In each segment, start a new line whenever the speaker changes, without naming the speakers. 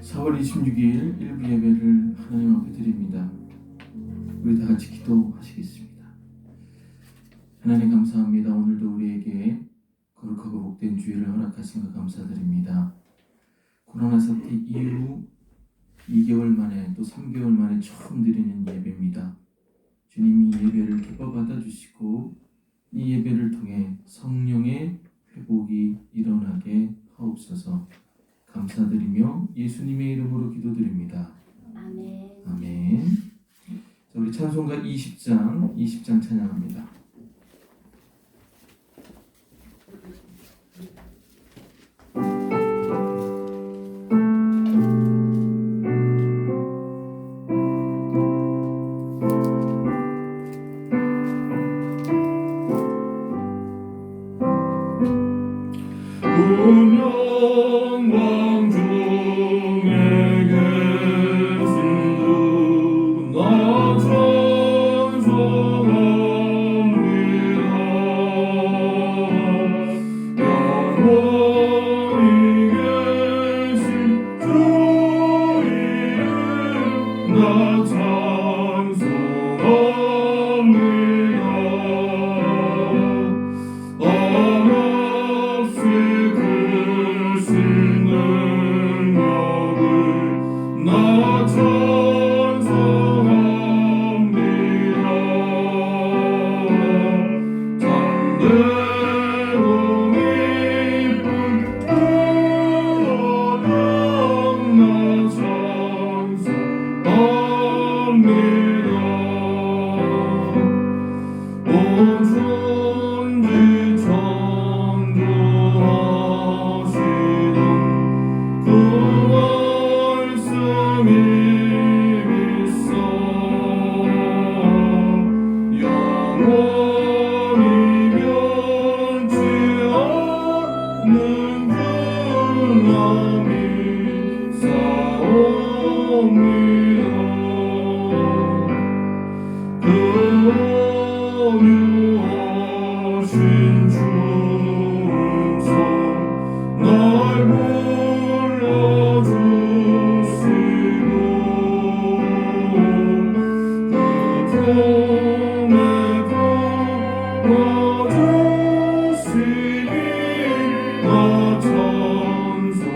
4월 26일 일부 예배를 하나님 앞에 드립니다. 우리 다 같이 기도하시겠습니다. 하나님 감사합니다. 오늘도 우리에게 거룩하고 복된 주일을 허락하신 것 감사드립니다. 코로나 사태 이후 2개월 만에 또 3개월 만에 처음 드리는 예배입니다. 주님이 예배를 기뻐 받아주시고 이 예배를 통해 성령의 회복이 일어나게 하옵소서. 감사드리며 예수님의 이름으로 기도드립니다.
아멘.
아멘. 자, 우리 찬송가 20장 찬양합니다.
운명왕 중에 계신 주 나 찬송합니다. 영원히 계신 주 이름 나 찬송합니다. 없이 크신 능력을 나 찬송합니다. 참되고 이쁜 은혜는 나 찬송합니다. 온 천지 창조하시던 그 말씀이 있어 영원히 변치 않는 줄 믿사옵니다. 온유하신 주음성 날 불러주시고 그 품에 품어주시니 나 찬송합니다.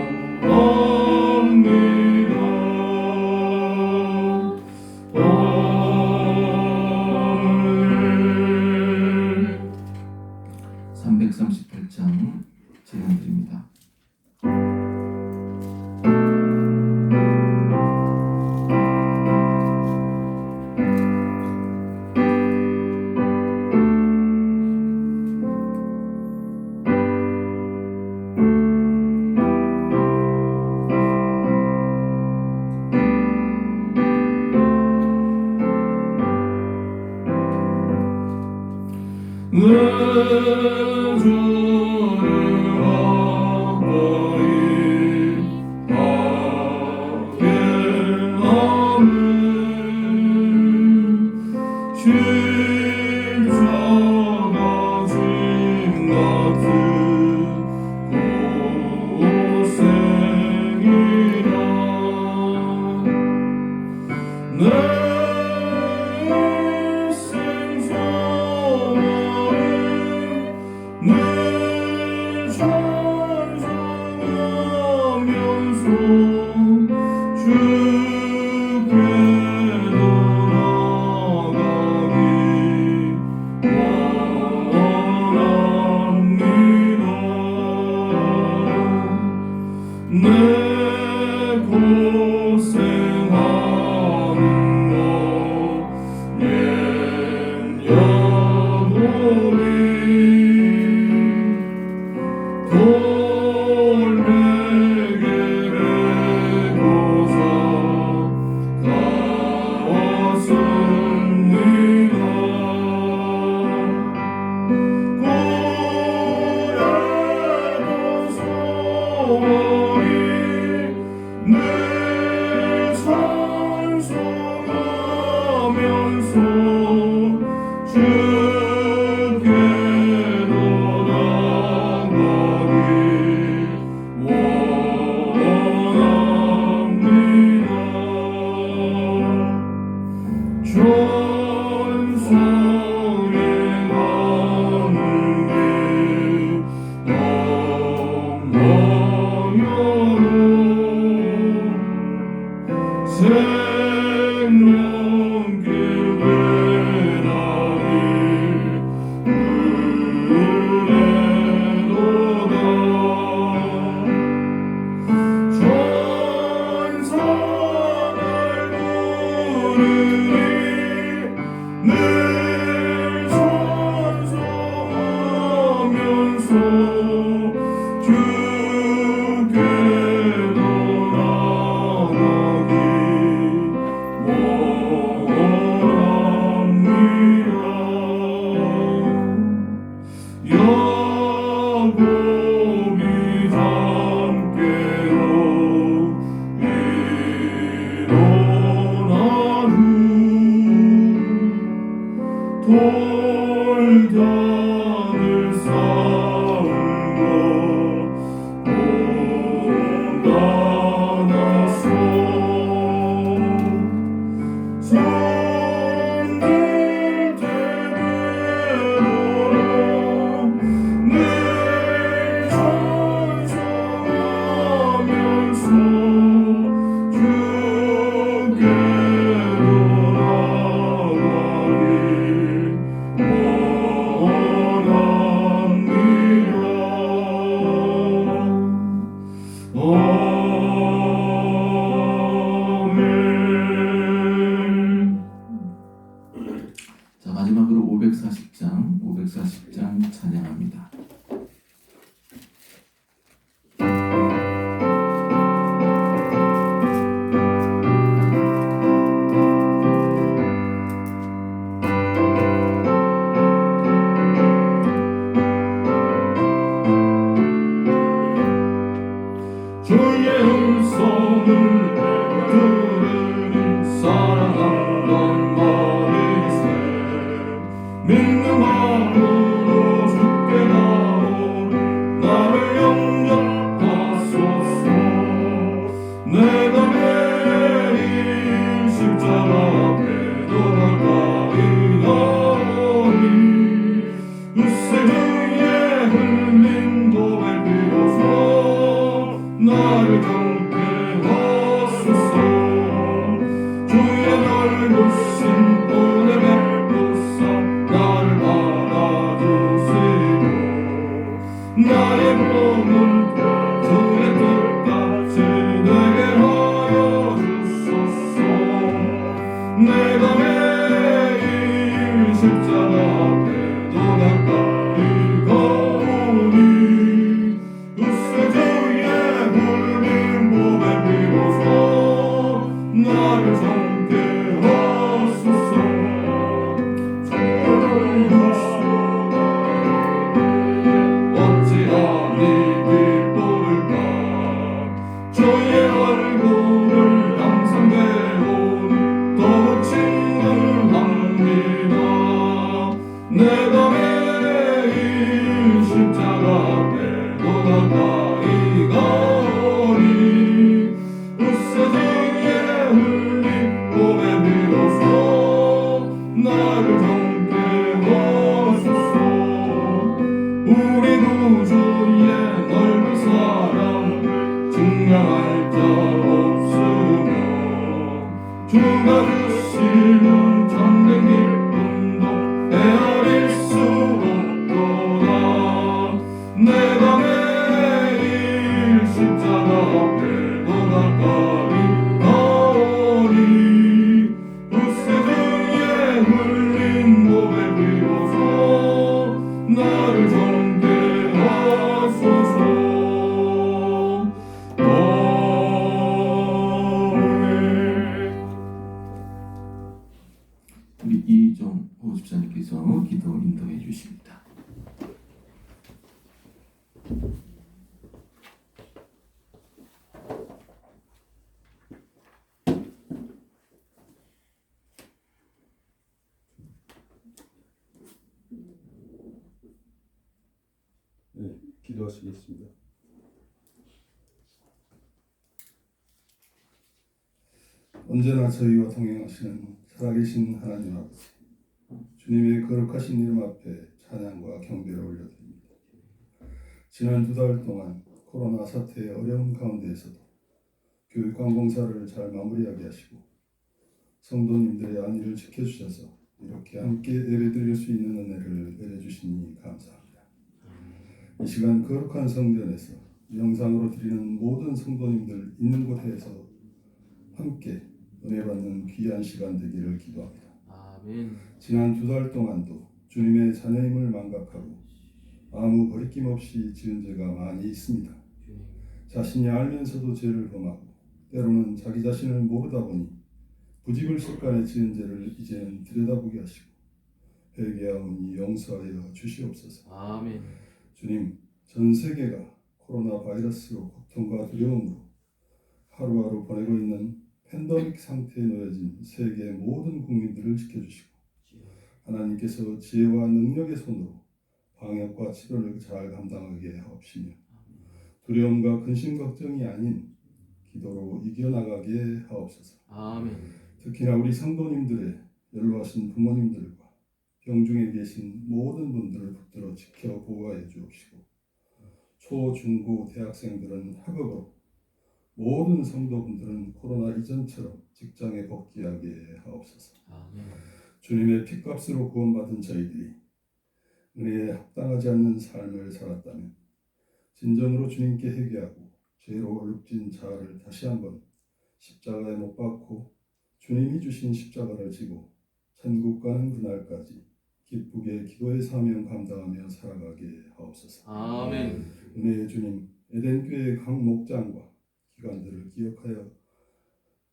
338장 제안드립니다.
내 주를 가까이 하게 하는 십자가 짐 같은 고생이라 내 늘 찬송하면서 주께 돌아가기 원합니다. 내 고생하는 것 옛 여동이 돌베개 메고자 가왔습니다. 고래도 소원이 생명길 되나니 은혜로다 천사를 부르니 늘 찬송하면서 주께로 나가기 원합니다. 야곱이 함께로 일어난 후 돌단을 쌓은 것 온다나서 손들 대대로 늘 찬송하면서 주께로 나가기 아멘.
자, 마지막으로 540장 찬양합니다.
주의 음성을 들으니 사랑한단 말이세 믿는 마음으로 주께 나오니 나를 영접하소서 내가 매일 십자가 앞에 너 가까이 가오니 으세 주의 흘린 보배 비로소 나를 경계 하소서 주의 넓으신 은혜 베푸사 나를 받아주시고 나의 몸은 주의 뜻같이 되게 하여 주소서 내가 매일 십자가 앞에 더 가까이 가오니 으세 주의 굴린 보배 비로소 나를 젊게 하소서 어찌하니 기뻐을까 주의 얼굴을 항상 배우니 더욱 친근합니다 내가 매일 십자가 앞에 더 가까이 가오니 으세 주의 흘린 보배 비로소 나를 젊게 하소서 우리 구주의 넓은 사랑을 증명할 자 없으며 주가 주시는 참된 기쁨도 헤아릴 수 없도다 내가 매일 십자가 앞에 더 가까이 가오니 으세 주의 흘린 보배 비로소 나를 젊게 하소서 아멘.
우리 이종호 집사님께서 기도 인도해 주십니다.
네, 기도하시겠습니다. 언제나 저희와 동행하시는 살아계신 하나님 아버지, 주님의 거룩하신 이름 앞에 찬양과 경배를 올려드립니다. 지난 2달 동안 코로나 사태의 어려운 가운데에서도 교육관 공사를 잘 마무리하게 하시고 성도님들의 안위를 지켜주셔서 이렇게 함께 예배드릴 수 있는 은혜를 내려주시니 감사합니다. 이 시간 거룩한 성전에서 영상으로 드리는 모든 성도님들 있는 곳에서 함께 은혜 받는 귀한 시간 되기를 기도합니다.
아멘.
지난 2달 동안도 주님의 자녀임을 망각하고 아무 거리낌 없이 지은 죄가 많이 있습니다.
주님.
자신이 알면서도 죄를 범하고 때로는 자기 자신을 모르다 보니 부집을 습관에 지은 죄를 이제는 들여다보게 하시고 회개하오니 용서하여 주시옵소서.
아멘.
주님, 전 세계가 코로나 바이러스로 고통과 두려움으로 하루하루 보내고 있는 팬데믹 상태에 놓여진 세계 모든 국민들을 지켜주시고 하나님께서 지혜와 능력의 손으로 방역과 치료를 잘 감당하게 하옵시며 두려움과 근심 걱정이 아닌 기도로 이겨나가게 하옵소서.
아멘.
특히나 우리 성도님들의 연로하신 부모님들과 병중에 계신 모든 분들을 붙들어 지켜 보호하여 주옵시고 초, 중, 고 대학생들은 학업으로 모든 성도분들은 코로나 이전처럼 직장에 복귀하게 하옵소서.
아멘.
주님의 피값으로 구원받은 저희들이 은혜에 합당하지 않는 삶을 살았다면 진정으로 주님께 회개하고 죄로 얼룩진 자아를 다시 한번 십자가에 못 박고 주님이 주신 십자가를 지고 천국 가는 그날까지 기쁘게 기도의 사명 감당하며 살아가게 하옵소서.
아멘.
은혜의 주님, 에덴교회의 각 목장과 기관들을 기억하여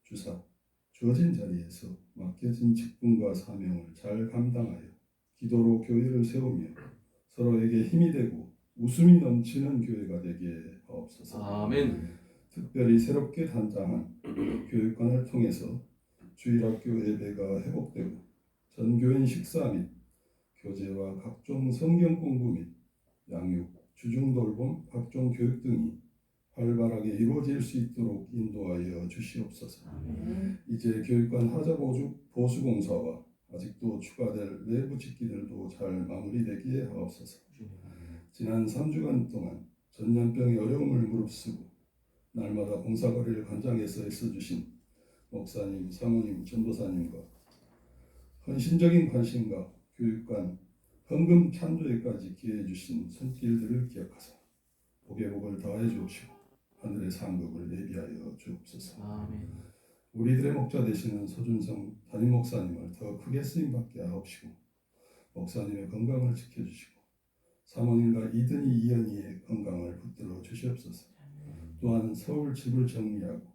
주사 주어진 자리에서 맡겨진 직분과 사명을 잘 감당하여 기도로 교회를 세우며 서로에게 힘이 되고 웃음이 넘치는 교회가 되게 하옵소서.
아멘.
특별히 새롭게 단장한 교육관을 통해서 주일학교 예배가 회복되고 전교인 식사 및 교재와 각종 성경 공부 및 양육, 주중돌봄, 각종 교육 등이 활발하게 이루어질 수 있도록 인도하여 주시옵소서. 이제 교육관 하자 보수 공사와 아직도 추가될 내부 집기들도 잘 마무리되기에 하옵소서. 지난 3주간 동안 전염병의 어려움을 무릅쓰고 날마다 봉사거리를 관장해서 애써주신 목사님, 사모님, 전도사님과 헌신적인 관심과 교육관 헌금 찬조에까지 기회해 주신 손길들을 기억하사 복의 복을 더하여 주옵시고 하늘의 상급을 예비하여 주옵소서.
아멘.
우리들의 목자 되시는 소준성 담임 목사님을 더 크게 쓰임받게 하옵시고 목사님의 건강을 지켜주시고 사모님과 이든이 이연이의 건강을 붙들어 주시옵소서. 또한 서울 집을 정리하고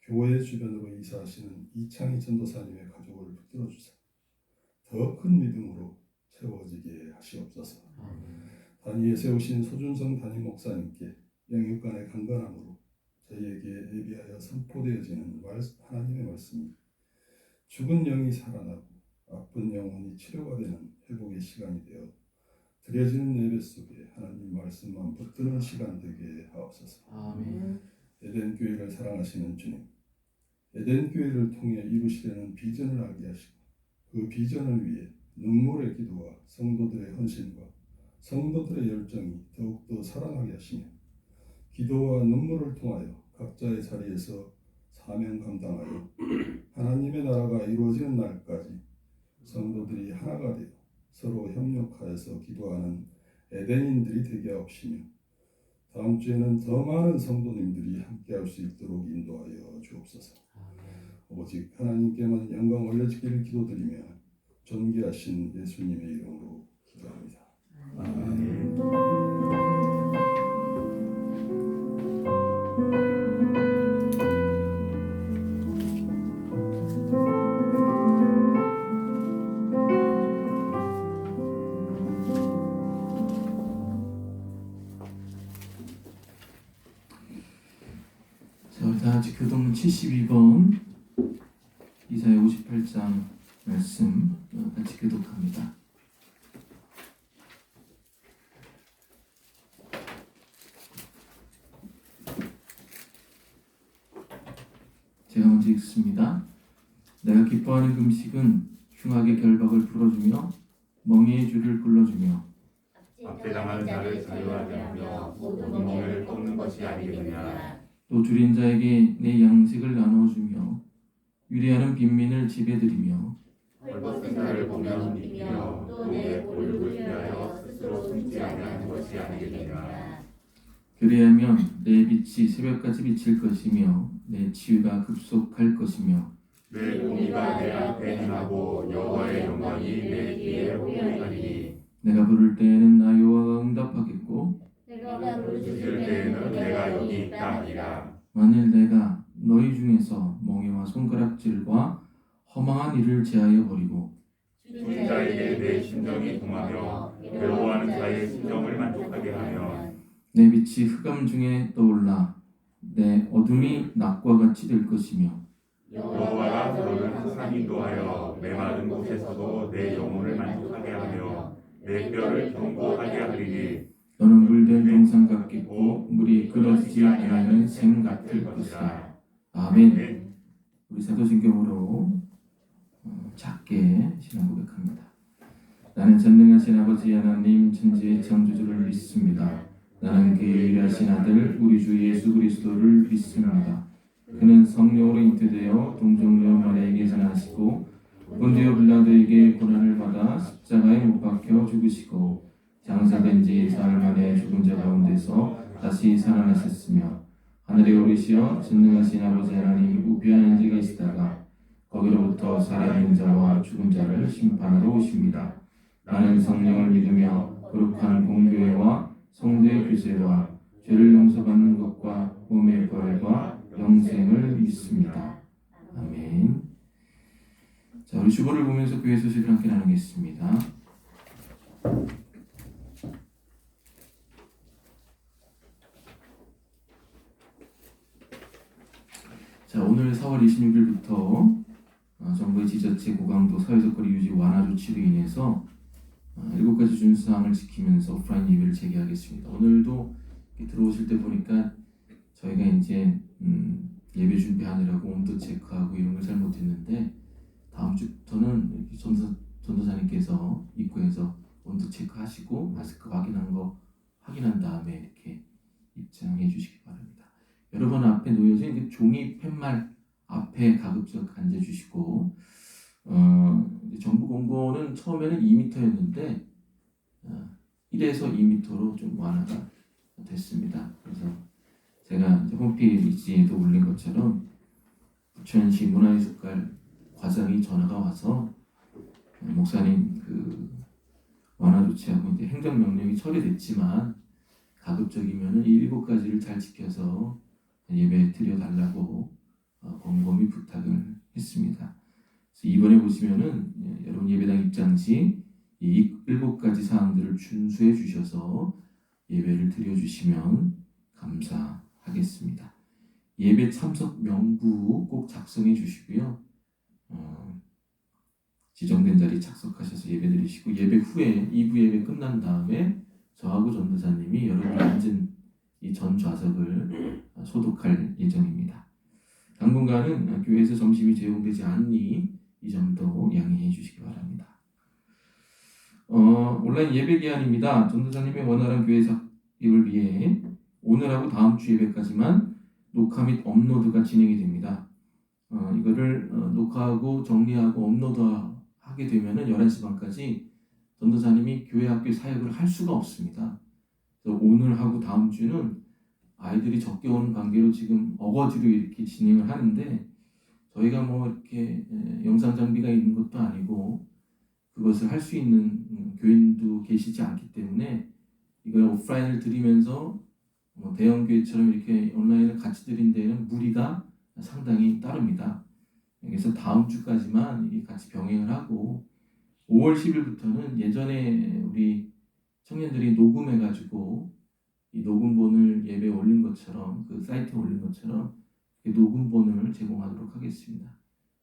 교회 주변으로 이사하시는 이창희 전도사님의 가족을 붙들어 주사 더 큰 믿음으로 채워지게 하시옵소서. 단위에 세우신 소준성 담임 목사님께 영육간의 강건함으로 저희에게 예비하여 선포되어지는 하나님의 말씀이 죽은 영이 살아나고 아픈 영혼이 치료가 되는 회복의 시간이 되어 드려지는 예배 속에 하나님 말씀만 붙드는 시간 되게 하옵소서.
아멘.
에덴 교회를 사랑하시는 주님, 에덴 교회를 통해 이루시려는 비전을 알게 하시고 그 비전을 위해 눈물의 기도와 성도들의 헌신과 성도들의 열정이 더욱더 살아나게 하시며 기도와 눈물을 통하여 각자의 자리에서 사명 감당하여 하나님의 나라가 이루어지는 날까지 성도들이 하나가 되어 서로 협력하여서 기도하는 에덴인들이 되게 하옵시며 다음 주에는 더 많은 성도님들이 함께할 수 있도록 인도하여 주옵소서. 오직 하나님께만 영광 올려지기를 기도드리며 존귀하신 예수님의 이름으로 기도합니다. 아멘.
자, 우리 다 같이 교동 72번 이사야 58장 말씀 같이 교독합니다. 제가 먼저 읽습니다. 내가 기뻐하는 금식은 흉악의 결박을 풀어주며 멍에의 줄을 굴러주며
압제당한 자를 자유하게 하며 모든 멍에를 꺾는 것이 아니느냐.
또 줄인 자에게 내 양식을 나누어 주며 유리하는 빈민을 지배드리며
헐벗은 자를 보며 힘비며 또 내 볼을 위하여 스스로 숨지 아니하는 것이 아니겠느냐.
그리하면 내 빛이 새벽까지 비칠 것이며 내 치유가 급속할 것이며
내 공의가 내 앞에 행하고 여호와의 영광이 내 뒤에 호연하리니.
내가 부를 때에는 나 여호와가 응답하겠고
내가 부르짖을 때에는 내가 여기 있다 하리라.
만일 내가 너희 중에서 멍에와 손가락질과 허망한 일을 제하여 버리고
주인 자에게 내 심정이 동하며 괴로워하는 자의 심정을 만족하게 하면
내 빛이 흑암 중에 떠올라 내 어둠이 낮과 같이 될 것이며
여호와가 너를 항상 인도하여 메마른 곳에서도 내 영혼을 만족하게 하며 내 뼈를 견고하게 하리니.
너는 물된 동상 같겠고 물이 끊어지지 아니하는 샘 같을 것이라. 아멘. 우리 사도신경으로 작게 신앙 고백합니다. 나는 전능하신 아버지 하나님 천지의 창조주를 믿습니다. 나는 그의 일하신 아들 우리 주 예수 그리스도를 믿습니다. 그는 성령으로 잉태되어 동정녀 마리아에게 자라시고 본디오 빌라도에게 고난을 받아 십자가에 못 박혀 죽으시고 장사된 지 사흘 만에 죽은 자 가운데서 다시 살아나셨으며 하늘에 오르시어 전능하신 아버지 하나님 우편한 데 계시다가 거기로부터 살아있는 자와 죽은 자를 심판하러 오십니다. 나는 성령을 믿으며 거룩한 공교회와 성도의 교제와 죄를 용서받는 것과 몸의 부활과 영생을 믿습니다. 아멘. 자, 우리 주보를 보면서 교회 소식을 함께 나누겠습니다. 자, 오늘 4월 26일부터 정부의 지자체 고강도 사회적 거리 유지 완화 조치로 인해서 7가지 준수사항을 지키면서 오프라인 예배를 재개하겠습니다. 오늘도 들어오실 때 보니까 저희가 이제 예배 준비하느라고 온도 체크하고 이런 걸 잘 못했는데 다음 주부터는 전도사님께서 입구에서 온도 체크하시고 마스크 확인한 다음에 이렇게 입장해 주시기 바랍니다. 여러분 앞에 놓여져 있는 종이 팻말 앞에 가급적 앉아주시고 정부 공고는 처음에는 2m였는데 1에서 2m로 좀 완화가 됐습니다. 그래서 제가 이제 홈페이지에도 올린 것처럼 부천시 문화예술관 과장이 전화가 와서 목사님 그 완화 조치하고 이제 행정명령이 처리됐지만 가급적이면은 이 7가지를 잘 지켜서 예배 드려달라고 곰곰이 부탁을 했습니다. 그래서 이번에 보시면은 여러분 예배당 입장 시 이 7가지 사항들을 준수해 주셔서 예배를 드려주시면 감사하겠습니다. 예배 참석 명부 꼭 작성해 주시고요. 지정된 자리에 착석하셔서 예배 드리시고 예배 후에 2부 예배 끝난 다음에 저하고 전도사님이 여러분이 앉은 이 전 좌석을 소독할 예정입니다. 당분간은 교회에서 점심이 제공되지 않으니 이 점도 양해해 주시기 바랍니다. 온라인 예배 기한입니다. 전도사님의 원활한 교회 사역을 위해 오늘하고 다음 주 예배까지만 녹화 및 업로드가 진행이 됩니다. 이거를 녹화하고 정리하고 업로드하게 되면은 11시 반까지 전도사님이 교회 학교 사역을 할 수가 없습니다. 그래서 오늘하고 다음 주는 아이들이 적게 오는 관계로 지금 어거지로 이렇게 진행을 하는데 저희가 뭐 이렇게 영상 장비가 있는 것도 아니고 그것을 할 수 있는 교인도 계시지 않기 때문에 이걸 오프라인을 드리면서 대형 교회처럼 이렇게 온라인을 같이 드린 데에는 무리가 상당히 따릅니다. 그래서 다음 주까지만 같이 병행을 하고 5월 10일부터는 예전에 우리 청년들이 녹음해가지고 이 녹음본을 예배에 올린 것처럼 그 사이트에 올린 것처럼 녹음본을 제공하도록 하겠습니다.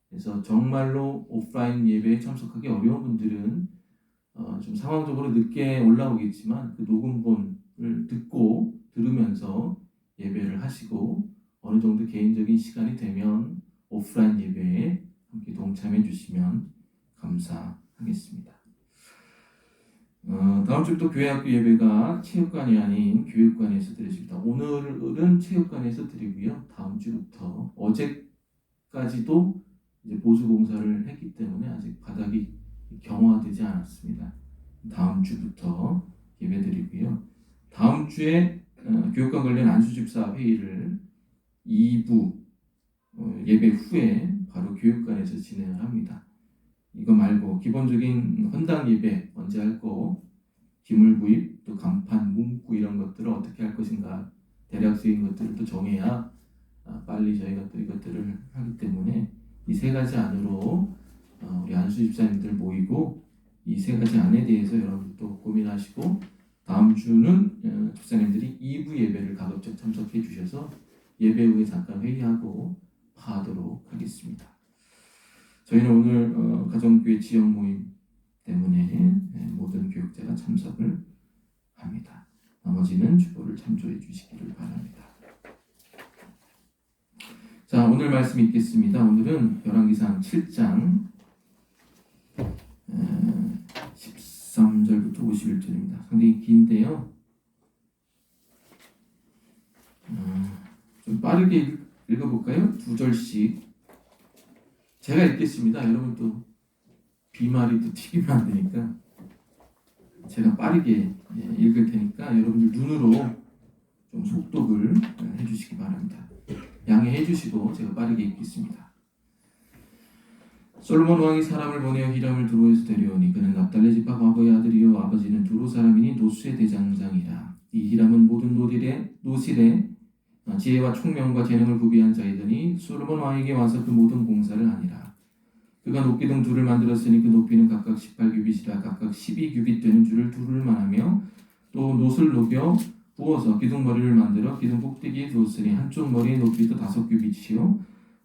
그래서 정말로 오프라인 예배에 참석하기 어려운 분들은 좀 상황적으로 늦게 올라오겠지만 그 녹음본을 들으면서 예배를 하시고 어느 정도 개인적인 시간이 되면 오프라인 예배에 함께 동참해 주시면 감사하겠습니다. 다음 주부터 교회학교 예배가 체육관이 아닌 교육관에서 드려집니다. 오늘은 체육관에서 드리고요. 다음 주부터 어제까지도 이제 보수 공사를 했기 때문에 아직 바닥이 경화되지 않았습니다. 다음 주부터 예배 드리고요. 다음 주에 교육관 관련 안수집사 회의를 2부 예배 후에 바로 교육관에서 진행을 합니다. 이거 말고 기본적인 헌당 예배 언제 할 거, 기물 구입, 또 간판, 문구 이런 것들을 어떻게 할 것인가 대략적인 것들을 또 정해야 빨리 저희가 또 이것들을 하기 때문에 이 세 가지 안으로 우리 안수 집사님들 모이고 이 세 가지 안에 대해서 여러분 또 고민하시고 다음 주는 집사님들이 2부 예배를 가급적 참석해 주셔서 예배 후에 잠깐 회의하고 파하도록 하겠습니다. 저희는 오늘 가정교회 지역 모임 때문에 모든 교육자가 참석을 합니다. 나머지는 주보를 참조해 주시기를 바랍니다. 자, 오늘 말씀 읽겠습니다. 오늘은 열왕기상 7장 13절부터 51절입니다. 상당히 긴데요. 좀 빠르게 읽어볼까요? 2절씩 제가 읽겠습니다. 여러분 또 비말이 또 튀기면 안 되니까 제가 빠르게 읽을 테니까 여러분들 눈으로 좀 속독을 해주시기 바랍니다. 양해해 주시고 제가 빠르게 읽겠습니다. 솔로몬 왕이 사람을 보내어 히람을 두로에서 데려오니 그는 납달리 지파 과거의 아들이요 아버지는 두로 사람이니 노수의 대장장이라. 이 히람은 모든 노실에 지혜와 총명과 재능을 구비한 자이더니 솔로몬 왕에게 와서 그 모든 공사를 하니라. 그가 높기둥 둘을 만들었으니 그 높이는 각각 18규빗이라 각각 12규빗 되는 줄을 두를만 하며 또 놋을 녹여 부어서 기둥머리를 만들어 기둥 꼭대기에 두었으니 한쪽 머리의 높이도 5규빗이요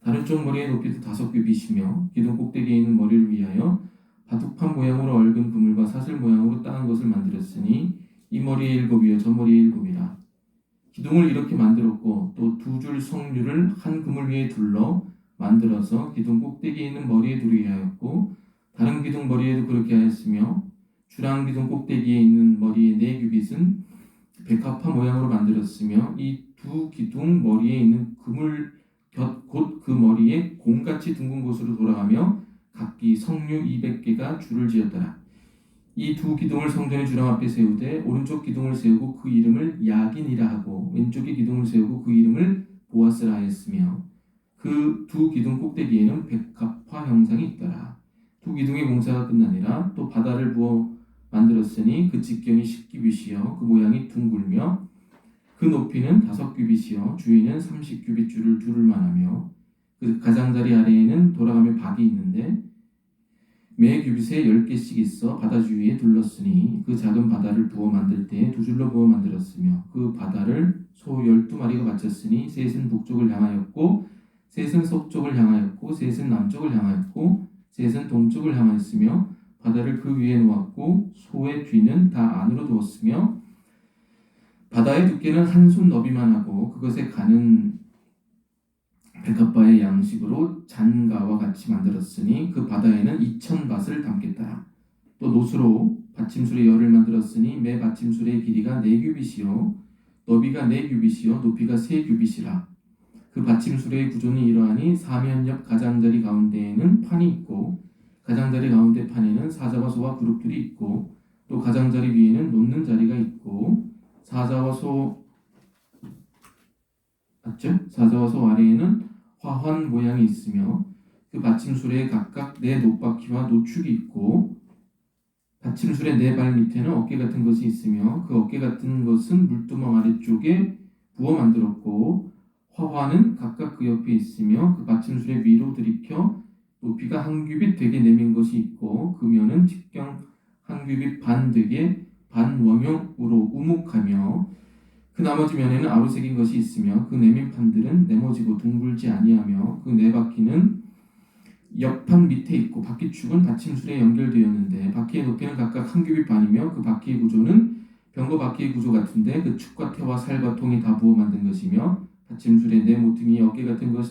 다른 쪽 머리의 높이도 5규빗이며 기둥 꼭대기에 있는 머리를 위하여 바둑판 모양으로 얽은 그물과 사슬 모양으로 따은 것을 만들었으니 이 머리의 7이요 저 머리의 7이라. 기둥을 이렇게 만들었고 또 2줄 석류를 한 그물 위에 둘러 만들어서 기둥 꼭대기에 있는 머리에 두르게 하였고 다른 기둥 머리에도 그렇게 하였으며 주랑 기둥 꼭대기에 있는 머리의 4규빗은 백합화 모양으로 만들었으며 이 2 기둥 머리에 있는 그물 곁 곧 그 머리에 공같이 둥근 곳으로 돌아가며 각기 석류 200개가 줄을 지었더라. 이 2 기둥을 성전의 주랑 앞에 세우되 오른쪽 기둥을 세우고 그 이름을 야긴이라 하고 왼쪽의 기둥을 세우고 그 이름을 보아스라 하였으며 그 2 기둥 꼭대기에는 백합화 형상이 있더라. 2 기둥의 공사가 끝나니라. 또 바다를 부어 만들었으니 그 직경이 10규빗이요 그 모양이 둥글며 그 높이는 5규빗이요 주위는 30규빗 줄을 두를만 하며 그 가장자리 아래에는 돌아가며 박이 있는데 매 규빗에 10개씩 있어 바다 주위에 둘렀으니 그 작은 바다를 부어 만들 때 2줄로 부어 만들었으며 그 바다를 소 12마리가 바쳤으니 셋은 북쪽을 향하였고 셋은 서쪽을 향하였고 셋은 남쪽을 향하였고 셋은 동쪽을 향하였으며 바다를 그 위에 놓았고 소의 뒤는 다 안으로 두었으며 바다의 두께는 한 손 너비만 하고 그것에 가는 백합바의 양식으로 잔가와 같이 만들었으니 그 바다에는 2000밭을 담겠더라. 또 놋으로 받침술의 열을 만들었으니 매 받침술의 길이가 4규빗이요 너비가 4규빗이요 높이가 3규빗이라. 그 받침술의 구조는 이러하니 사면 옆 가장자리 가운데에는 판이 있고 가장자리 가운데 판에는 사자와 소와 그룹들이 있고 또 가장자리 위에는 놓는 자리가 있고 사자와 소 아래에는 화환 모양이 있으며 그 받침술에 각각 4 놋바퀴와 노축이 있고 받침술의 4발 밑에는 어깨 같은 것이 있으며 그 어깨 같은 것은 물두멍 아래쪽에 부어 만들었고 화환은 각각 그 옆에 있으며 그 받침술의 위로 들이켜 높이가 1규빗 되게 내민 것이 있고 그 면은 직경 1규빗 반 되게 반원형으로 우묵하며 그 나머지 면에는 아로새긴 것이 있으며 그 내민 판들은 네모지고 둥글지 아니하며 그 4바퀴는 옆판 밑에 있고 바퀴축은 받침술에 연결되었는데 바퀴의 높이는 각각 1규빗 반이며 그 바퀴의 구조는 병거 바퀴의 구조 같은데 그 축과 태와 살과 통이 다 부어 만든 것이며 받침술에 4 모퉁이 어깨 같은 것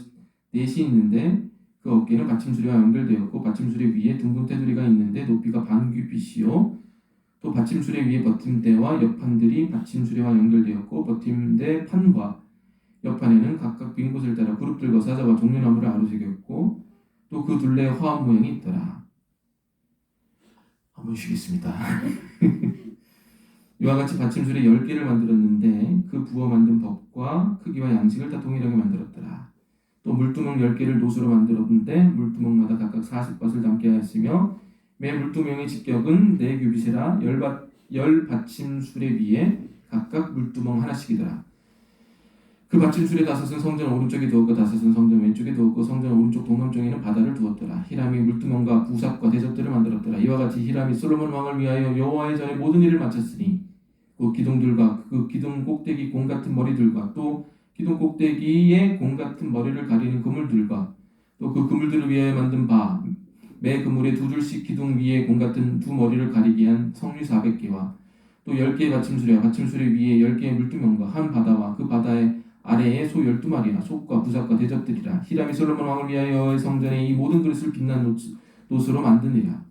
4이 있는데 그 어깨는 받침술과 연결되었고 받침술의 위에 둥근 테두리가 있는데 높이가 반 규빗이요 또 받침술에 위에 버팀대와 옆판들이 받침술에와 연결되었고 버팀대 판과 옆판에는 각각 빈 곳을 따라 그룹들과 사자와 종려나무를 아로새겼고 또 그 둘레에 화합 모양이 있더라. 한번 쉬겠습니다. 이와 같이 받침술에 10개를 만들었는데 그 부어 만든 법과 크기와 양식을 다 동일하게 만들었더라. 또 물두멍 10개를 노수로 만들었는데 물두멍마다 각각 40밭을 담게 하였으며 매 물두멍의 직격은 4규빗이라 10받침술에 위에 각각 물두멍 하나씩이더라. 그 받침술의 5은 성전 오른쪽에 두었고 5은 성전 왼쪽에 두었고 성전 오른쪽 동남쪽에는 바다를 두었더라. 히람이 물두멍과 부삽과 대접들을 만들었더라. 이와 같이 히람이 솔로몬 왕을 위하여 여호와의 전에 모든 일을 마쳤으니 그 기둥들과 그 기둥 꼭대기 공 같은 머리들과 또 기둥 꼭대기의 공 같은 머리를 가리는 그물들과 또 그 그물들을 위하여 만든 바 매 그물에 두 줄씩 기둥 위에 공 같은 두 머리를 가리게 한 성류 400개와 또 10개의 받침술에 위에 10개의 물두멍과 한 바다와 그 바다의 아래에 소 12마리와 속과 부삽과 대접들이라. 히람이 솔로몬 왕을 위하여 성전에 이 모든 그릇을 빛난 노스로 만드니라.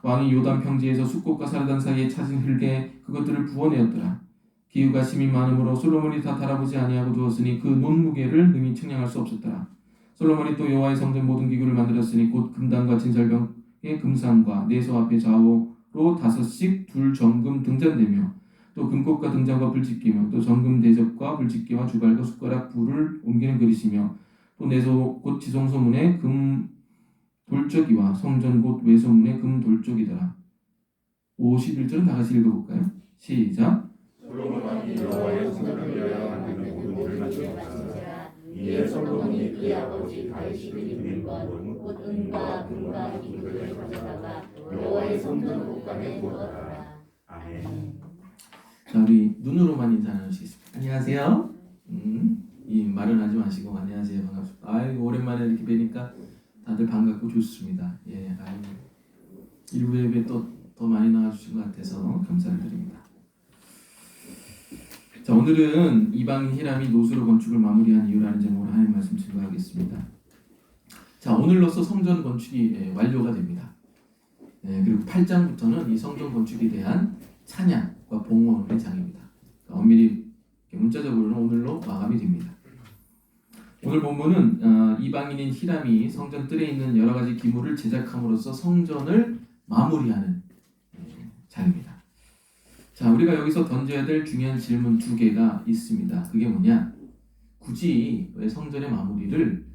왕이 요단 평지에서 숫꽃과 사르단 사이에 찾은 흙에 그것들을 부어내었더라. 기후가 심히 많으므로 솔로몬이 다 달아보지 아니하고 두었으니 그 논무게를 능히 측량할 수 없었더라. 솔로몬이 또 여호와의 성전 모든 기구를 만들었으니 곧 금단과 진설병의 금상과 내소 앞에 좌우로 5씩 둘 정금 등잔대며 또 금꽃과 등잔과 불집게며 또 정금 대접과 불집게와 주갈과 숟가락 불을 옮기는 그릇이며 또 내소 곧 지성소문의 금 돌적이와 성전 곧 외소문의 금 돌적이더라. 51절은 다같이 읽어볼까요? 시작.
솔로몬 왕이 여호와의 성전을 위하여 만드는 모든 일을 마쳤다. 이에 솔로몬이 그의 아버지 다윗이 그린 물건 곧 은과 금과 기구를 가져다가 여호와의 성전 옷간에 두었더라. 아멘.
자, 우리 눈으로만 인사 나누시겠습니다. 안녕하세요. 이 말은 하지 마시고 안녕하세요, 반갑습니다. 아이고 오랜만에 이렇게 뵈니까 다들 반갑고 좋습니다. 예, 아이고 일부 예배 더 많이 나와주신 것 같아서 감사를 드립니다. 자, 오늘은 이방인 히람이 노수로 건축을 마무리한 이유라는 제목으로 하나님 말씀 증거하겠습니다. 자, 오늘로써 성전 건축이 완료가 됩니다. 그리고 8장부터는 이 성전 건축에 대한 찬양과 봉헌의 장입니다. 엄밀히 문자적으로는 오늘로 마감이 됩니다. 오늘 본문은 이방인인 히람이 성전 뜰에 있는 여러 가지 기물을 제작함으로써 성전을 마무리하는 장입니다. 자, 우리가 여기서 던져야 될 중요한 질문 2개가 있습니다. 그게 뭐냐? 굳이 왜 성전의 마무리를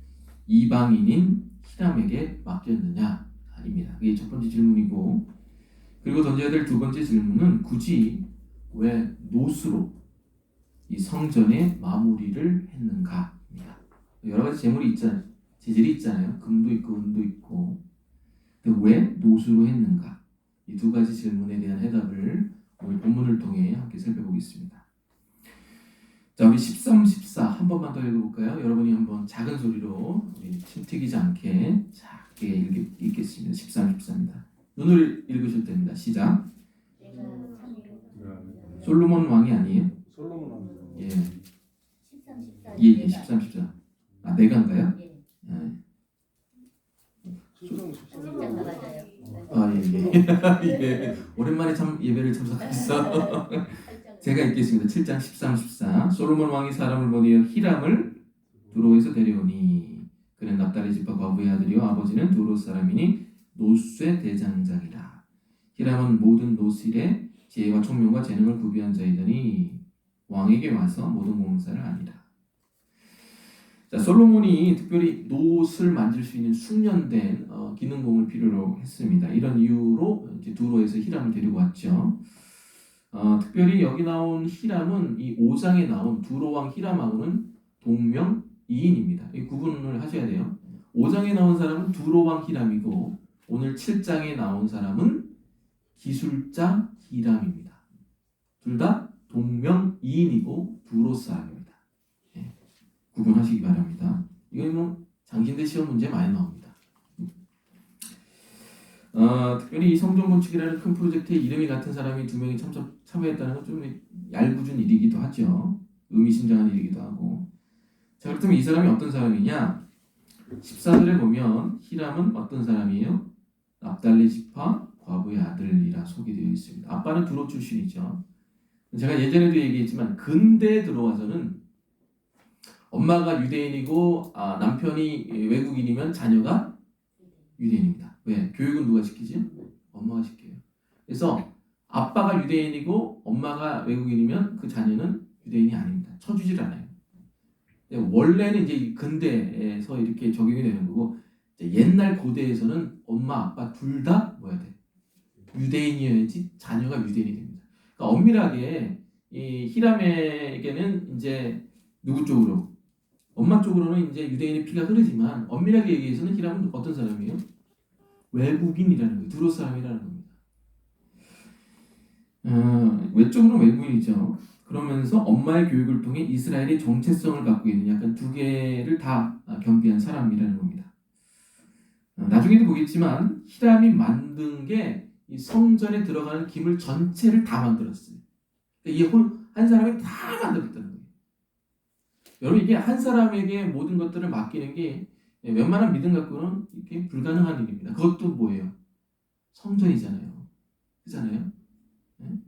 이방인인 히람에게 맡겼느냐? 입니다. 그게 첫 번째 질문이고, 그리고 던져야 될 두 번째 질문은 굳이 왜 노수로 이 성전의 마무리를 했는가입니다. 여러 가지 재질이 있잖아요. 금도 있고 은도 있고. 왜 노수로 했는가? 이 두 가지 질문에 대한 해답을 오늘 본문을 통해 함께 살펴보겠습니다. 자, 우리 13, 14 한 번만 더 읽어볼까요? 여러분이 한번 작은 소리로 침 튀기지 않게 작게 읽겠습니다. 13, 14입니다. 눈을 읽으실 때입니다. 시작. 솔로몬 왕이 아니에요?
솔로몬 왕.
예. 13, 14. 아, 내가인가요?
예.
아, 예. 오랜만에 참 예배를 참석했어. 제가 읽겠습니다. 7장 13, 14. 솔로몬 왕이 사람을 보내어 히람을 두로에서 데려오니 그는 납달리 지파 과부의 아들이요 아버지는 두로 사람이니 노수의 대장장이라. 히람은 모든 노실에 지혜와 총명과 재능을 구비한 자이더니 왕에게 와서 모든 공사를 하니라. 자, 솔로몬이 특별히 노를 만들 수 있는 숙련된 기능공을 필요로 했습니다. 이런 이유로 이제 두로에서 히람을 데리고 왔죠. 특별히 여기 나온 히람은 이 5장에 나온 두로왕 히람하고는 동명이인입니다. 이 구분을 하셔야 돼요. 5장에 나온 사람은 두로왕 히람이고 오늘 7장에 나온 사람은 기술자 히람입니다. 둘 다 동명이인이고 두로 사람입니다. 구분하시기 바랍니다. 이건 뭐 장신대 시험 문제 많이 나옵니다. 특별히 이 성전 건축이라는 큰 프로젝트에 이름이 같은 사람이 2명이 참여했다는 건 좀 얄궂은 일이기도 하죠. 의미심장한 일이기도 하고. 자, 그렇다면 이 사람이 어떤 사람이냐? 14절에 보면 히람은 어떤 사람이에요? 납달리 지파 과부의 아들이라 소개되어 있습니다. 아빠는 두로 출신이죠. 제가 예전에도 얘기했지만 근대에 들어와서는 엄마가 유대인이고 남편이 외국인이면 자녀가 유대인입니다. 왜? 교육은 누가 시키지? 엄마가 시켜요. 그래서 아빠가 유대인이고 엄마가 외국인이면 그 자녀는 유대인이 아닙니다. 쳐주질 않아요. 원래는 이제 이 근대에서 이렇게 적용이 되는 거고 이제 옛날 고대에서는 엄마 아빠 둘 다 뭐야 돼? 유대인이어야지 자녀가 유대인이 됩니다. 그러니까 엄밀하게 이 히람에게는 이제 누구 쪽으로? 엄마 쪽으로는 이제 유대인의 피가 흐르지만 엄밀하게 얘기해서는 히람은 어떤 사람이에요? 외국인이라는 거예요. 두로 사람이라는 겁니다. 외적으로는 외국인이죠. 그러면서 엄마의 교육을 통해 이스라엘의 정체성을 갖고 있는 약간 두 개를 다 겸비한 사람이라는 겁니다. 나중에도 보겠지만 히람이 만든 게 이 성전에 들어가는 기물 전체를 다 만들었어요. 이 한 사람이 다 만들었다는 거예요. 여러분 이게 한 사람에게 모든 것들을 맡기는 게 웬만한 믿음 갖고는 이렇게 불가능한 일입니다. 그것도 뭐예요? 성전이잖아요. 그렇잖아요. 네?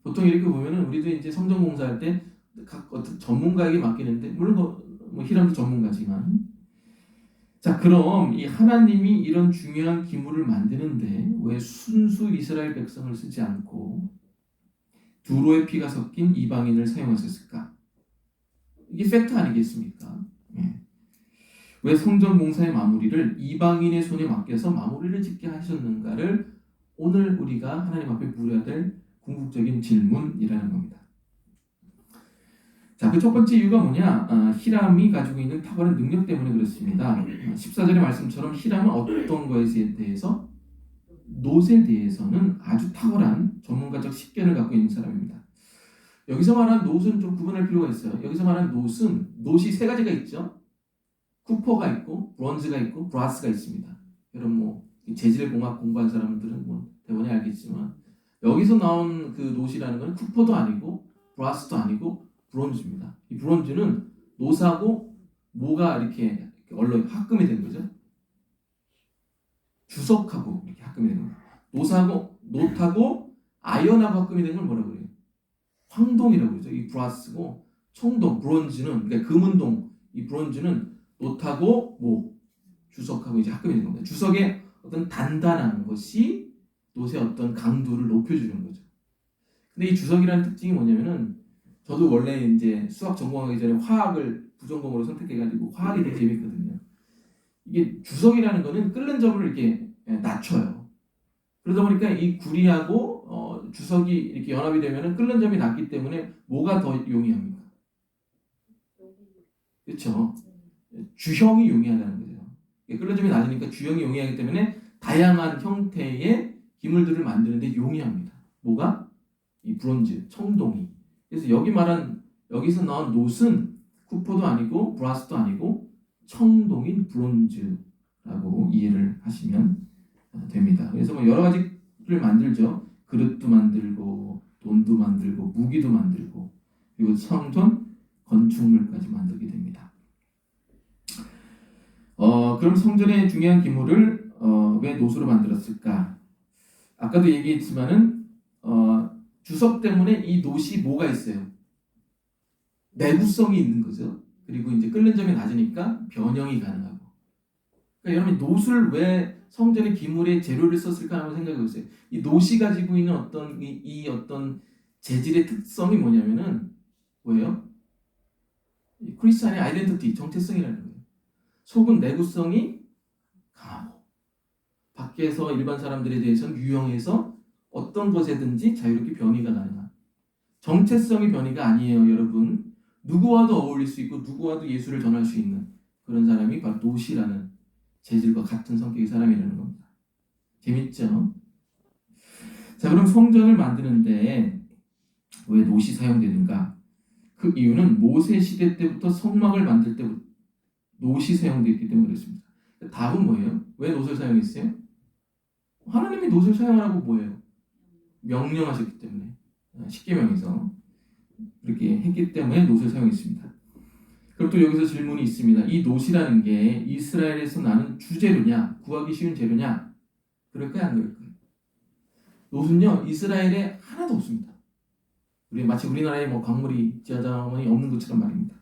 보통 이렇게 보면은 우리도 이제 성전 공사할 때 각 어떤 전문가에게 맡기는데 물론 뭐 히람도 전문가지만 자 그럼 이 하나님이 이런 중요한 기물을 만드는데 왜 순수 이스라엘 백성을 쓰지 않고 두로의 피가 섞인 이방인을 사용하셨을까? 이게 팩트 아니겠습니까? 예. 왜 성전 공사의 마무리를 이방인의 손에 맡겨서 마무리를 짓게 하셨는가를 오늘 우리가 하나님 앞에 물어야 될 궁극적인 질문이라는 겁니다. 자, 그 첫 번째 이유가 뭐냐? 히람이 가지고 있는 탁월한 능력 때문에 그렇습니다. 14절의 말씀처럼 히람은 어떤 것에 대해서? 놋에 대해서는 아주 탁월한 전문가적 식견을 갖고 있는 사람입니다. 여기서 말하는 놋은 좀 구분할 필요가 있어요. 여기서 말하는 놋이 세 가지가 있죠. 쿠퍼가 있고, 브론즈가 있고, 브라스가 있습니다. 여러분 뭐 재질공학 공부한 사람들은 뭐 대본에 알겠지만 여기서 나온 그 놋이라는 건 쿠퍼도 아니고, 브라스도 아니고 브론즈입니다. 이 브론즈는 놋하고 뭐가 이렇게 얼른 합금이 된 거죠. 주석하고 이렇게 합금이 된 거예요. 놋하고 아연하고 합금이 된 걸 뭐라고 그래요? 황동이라고 그러죠. 이 브라스고 청동, 브론즈는 그러니까 금은동, 이 브론즈는 놋하고 주석하고 이제 합금이 된 겁니다. 주석의 어떤 단단한 것이 놋의 어떤 강도를 높여주는 거죠. 근데 이 주석이라는 특징이 뭐냐면은 저도 원래 이제 수학 전공하기 전에 화학을 부전공으로 선택해가지고 화학이 되게 재밌거든요. 이게 주석이라는 거는 끓는 점을 이렇게 낮춰요. 그러다 보니까 이 구리하고 주석이 이렇게 연합이 되면은 끓는 점이 낮기 때문에 뭐가 더 용이합니까? 그렇죠. 주형이 용이하다는 거죠. 끓는 점이 낮으니까 주형이 용이하기 때문에 다양한 형태의 기물들을 만드는데 용이합니다. 뭐가? 이 브론즈, 청동이. 그래서 여기서 나온 놋은 쿠퍼도 아니고 브라스도 아니고 청동인 브론즈라고 이해를 하시면 됩니다. 그래서 뭐 여러 가지를 만들죠. 그릇도 만들고 돈도 만들고 무기도 만들고 그리고 성전 건축물까지 만들게 됩니다. 그럼 성전의 중요한 기물을 왜 놋으로 만들었을까? 아까도 얘기했지만은 주석 때문에 이 놋이 뭐가 있어요? 내구성이 있는 거죠. 그리고 이제 끓는 점이 낮으니까 변형이 가능하고. 그러니까 여러분 놋을 왜 성전의 기물의 재료를 썼을까 한번 생각해 보세요. 이 놋이 가지고 있는 어떤 이 어떤 재질의 특성이 뭐냐면은 뭐예요? 이 크리스찬의 아이덴티티, 정체성이라는 거예요. 속은 내구성이 강하고 밖에서 일반 사람들에 대해서는 유용해서 어떤 것에든지 자유롭게 변이가 가능한 정체성이 변이가 아니에요, 여러분. 누구와도 어울릴 수 있고 누구와도 예수를 전할 수 있는 그런 사람이 바로 놋이라는 재질과 같은 성격의 사람이라는 겁니다. 재밌죠? 자, 그럼 성전을 만드는데 왜 놋이 사용되는가? 그 이유는 모세 시대 때부터 성막을 만들 때부터 놋이 사용되었기 때문에 그렇습니다. 답은 뭐예요? 왜 놋을 사용했어요? 하나님이 놋을 사용하라고 뭐예요? 명령하셨기 때문에 십계명에서 그렇게 했기 때문에 놋을 사용했습니다. 그럼 또 여기서 질문이 있습니다. 이 놋이라는 게 이스라엘에서 나는 주재료냐? 구하기 쉬운 재료냐? 그럴까요? 안 그럴까요? 노는요 이스라엘에 하나도 없습니다. 마치 우리나라에 뭐 광물이 지하자원이 없는 것처럼 말입니다.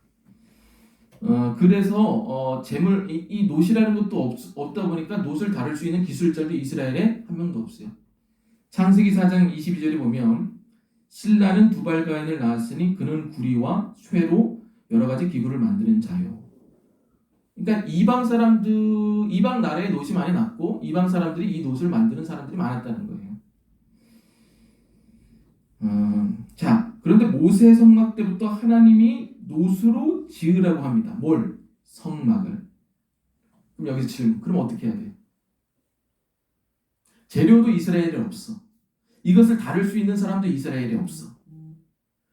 그래서 재물 이 놋이라는 것도 없다 보니까 놋을 다룰 수 있는 기술자도 이스라엘에 한 명도 없어요. 창세기 4장 22절에 보면 신라는 두발가인을 낳았으니 그는 구리와 쇠로 여러 가지 기구를 만드는 자요. 그러니까 이방 나라에 놋이 많이 났고 이방 사람들이 이 놋을 만드는 사람들이 많았다는 거예요. 자, 그런데 모세 성막 때부터 하나님이 놋으로 지으라고 합니다. 뭘? 성막을. 그럼 여기서 질문. 그럼 어떻게 해야 돼요? 재료도 이스라엘에 없어. 이것을 다룰 수 있는 사람도 이스라엘에 없어.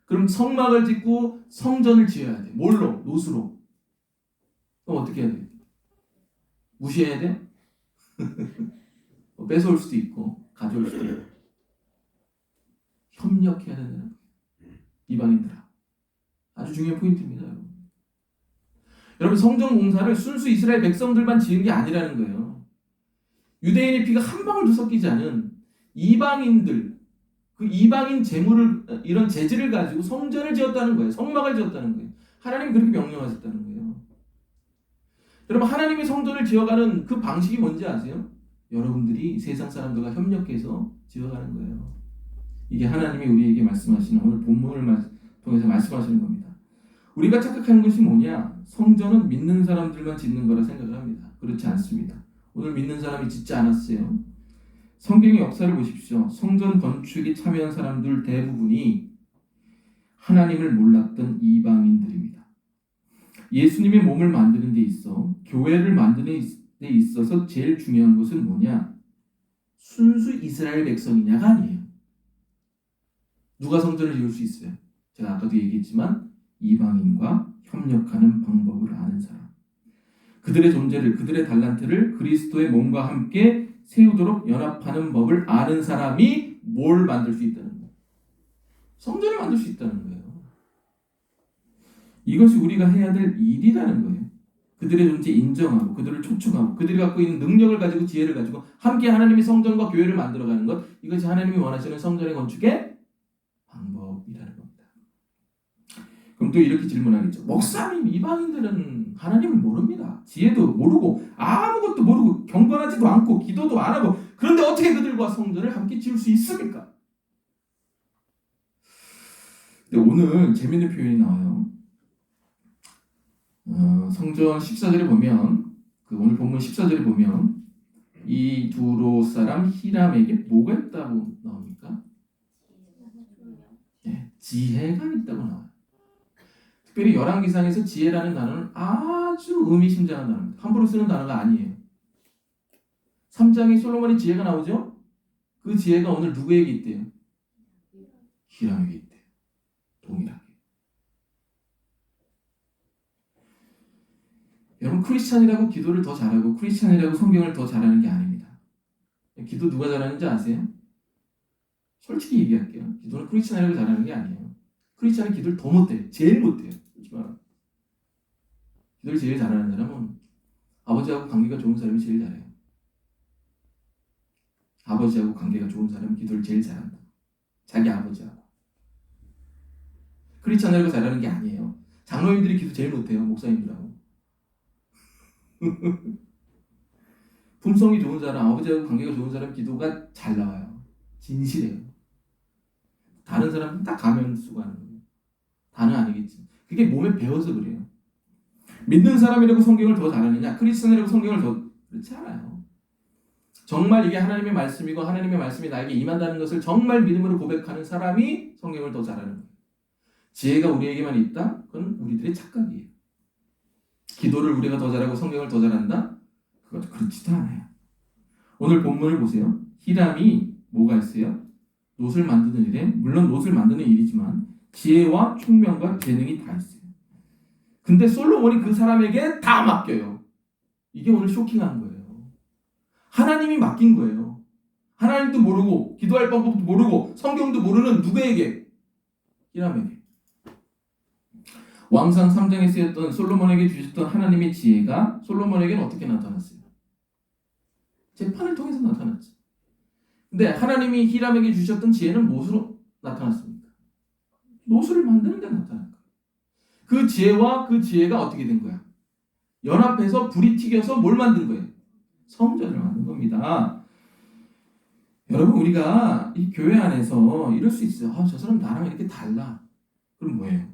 그럼 성막을 짓고 성전을 지어야 돼. 뭘로? 놋으로. 그럼 어떻게 해야 돼? 무시해야 돼? 뺏어올 수도 있고 가져올 수도 있고. 협력해야 된다는 거예요. 이방인들하고. 아주 중요한 포인트입니다. 여러분 성전 공사를 순수 이스라엘 백성들만 지은 게 아니라는 거예요. 유대인의 피가 한 방울도 섞이지 않은 이방인들, 그 이방인 재물을 이런 재질을 가지고 성전을 지었다는 거예요. 성막을 지었다는 거예요. 하나님이 그렇게 명령하셨다는 거예요. 여러분 하나님이 성전을 지어가는 그 방식이 뭔지 아세요? 여러분들이 세상 사람들과 협력해서 지어가는 거예요. 이게 하나님이 우리에게 말씀하시는 오늘 본문을 통해서 말씀하시는 겁니다. 우리가 착각하는 것이 뭐냐? 성전은 믿는 사람들만 짓는 거라 생각을 합니다. 그렇지 않습니다. 오늘 믿는 사람이 짓지 않았어요. 성경의 역사를 보십시오. 성전 건축에 참여한 사람들 대부분이 하나님을 몰랐던 이방인들입니다. 예수님의 몸을 만드는 데 있어 교회를 만드는 데 있어서 제일 중요한 것은 뭐냐? 순수 이스라엘 백성이냐가 아니에요. 누가 성전을 지을 수 있어요? 제가 아까도 얘기했지만 이방인과 협력하는 방법을 아는 사람. 그들의 존재를, 그들의 달란트를 그리스도의 몸과 함께 세우도록 연합하는 법을 아는 사람이 뭘 만들 수 있다는 거예요? 성전을 만들 수 있다는 거예요. 이것이 우리가 해야 될 일이라는 거예요. 그들의 존재 인정하고 그들을 초청하고 그들이 갖고 있는 능력을 가지고 지혜를 가지고 함께 하나님의 성전과 교회를 만들어가는 것, 이것이 하나님이 원하시는 성전의 건축의 방법이라는 겁니다. 그럼 또 이렇게 질문하겠죠. 목사님, 이방인들은 하나님을 모릅니다. 지혜도 모르고 아무것도 모르고 경건하지도 않고 기도도 안 하고, 그런데 어떻게 그들과 성전을 함께 지을 수 있습니까? 근데 오늘 재밌는 표현이 나와요. 성전 14절에 보면, 오늘 본문 14절에 보면 이 두로 사람 히람에게 뭐가 있다고 나옵니까? 네, 지혜가 있다고 나와요. 특별히 열왕기상에서 지혜라는 단어는 아주 의미심장한 단어입니다. 함부로 쓰는 단어가 아니에요. 3장에 솔로몬의 지혜가 나오죠? 그 지혜가 오늘 누구에게 있대요? 히람에게 있대요. 동일하게. 여러분, 크리스찬이라고 기도를 더 잘하고 크리스찬이라고 성경을 더 잘하는 게 아닙니다. 기도 누가 잘하는지 아세요? 솔직히 얘기할게요. 기도는 크리스찬이라고 잘하는 게 아니에요. 크리스찬은 기도를 더 못해요. 제일 못해요. 기도를 제일 잘하는 사람은 아버지하고 관계가 좋은 사람이 제일 잘해요. 아버지하고 관계가 좋은 사람은 기도를 제일 잘한다. 자기 아버지하고. 크리스찬이라고 잘하는 게 아니에요. 장로님들이 기도 제일 못해요. 목사님들하고. 품성이 좋은 사람, 아버지하고 관계가 좋은 사람 기도가 잘 나와요. 진실해요. 다른 사람은 딱 가면 쓰고 하는 거예요. 다는 아니겠지. 그게 몸에 배워서 그래요. 믿는 사람이라고 성경을 더 잘하느냐, 크리스천이라고 성경을 더, 그렇지 않아요. 정말 이게 하나님의 말씀이고 하나님의 말씀이 나에게 임한다는 것을 정말 믿음으로 고백하는 사람이 성경을 더 잘하는 거예요. 지혜가 우리에게만 있다? 그건 우리들의 착각이에요. 기도를 우리가 더 잘하고 성경을 더 잘한다? 그것도 그렇지도 않아요. 오늘 본문을 보세요. 히람이 뭐가 있어요? 놋을 만드는 일에, 물론 놋을 만드는 일이지만 지혜와 총명과 재능이 다 있어요. 근데 솔로몬이 그 사람에게 다 맡겨요. 이게 오늘 쇼킹한 거예요. 하나님이 맡긴 거예요. 하나님도 모르고 기도할 방법도 모르고 성경도 모르는 누구에게? 히람에게. 왕상 3장에 쓰였던 솔로몬에게 주셨던 하나님의 지혜가 솔로몬에게는 어떻게 나타났어요? 재판을 통해서 나타났죠. 근데 하나님이 히람에게 주셨던 지혜는 무엇으로 나타났습니까? 노수를 만드는 데 나타난 거예요. 그 지혜와 그 지혜가 어떻게 된 거야? 연합해서 불이 튀겨서 뭘 만든 거예요? 성전을 만든 겁니다. 여러분, 우리가 이 교회 안에서 이럴 수 있어요. 저 사람 나랑 이렇게 달라. 그럼 뭐예요?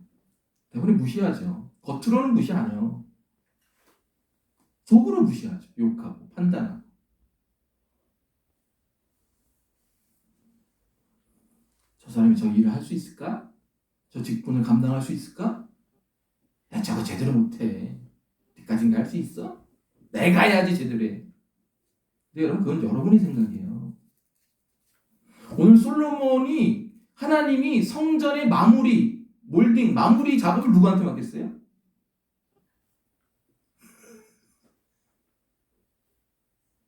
대부분 무시하죠. 겉으로는 무시 안 해요. 속으로 무시하죠. 욕하고 판단하고. 저 사람이 저 일을 할 수 있을까? 저 직분을 감당할 수 있을까? 야, 저거 제대로 못해. 어디까지인가 할 수 있어? 내가 해야지 제대로 해. 근데 여러분, 그건 여러분의 생각이에요. 오늘 솔로몬이 하나님이 성전의 마무리, 몰딩, 마무리 작업을 누구한테 맡겼어요?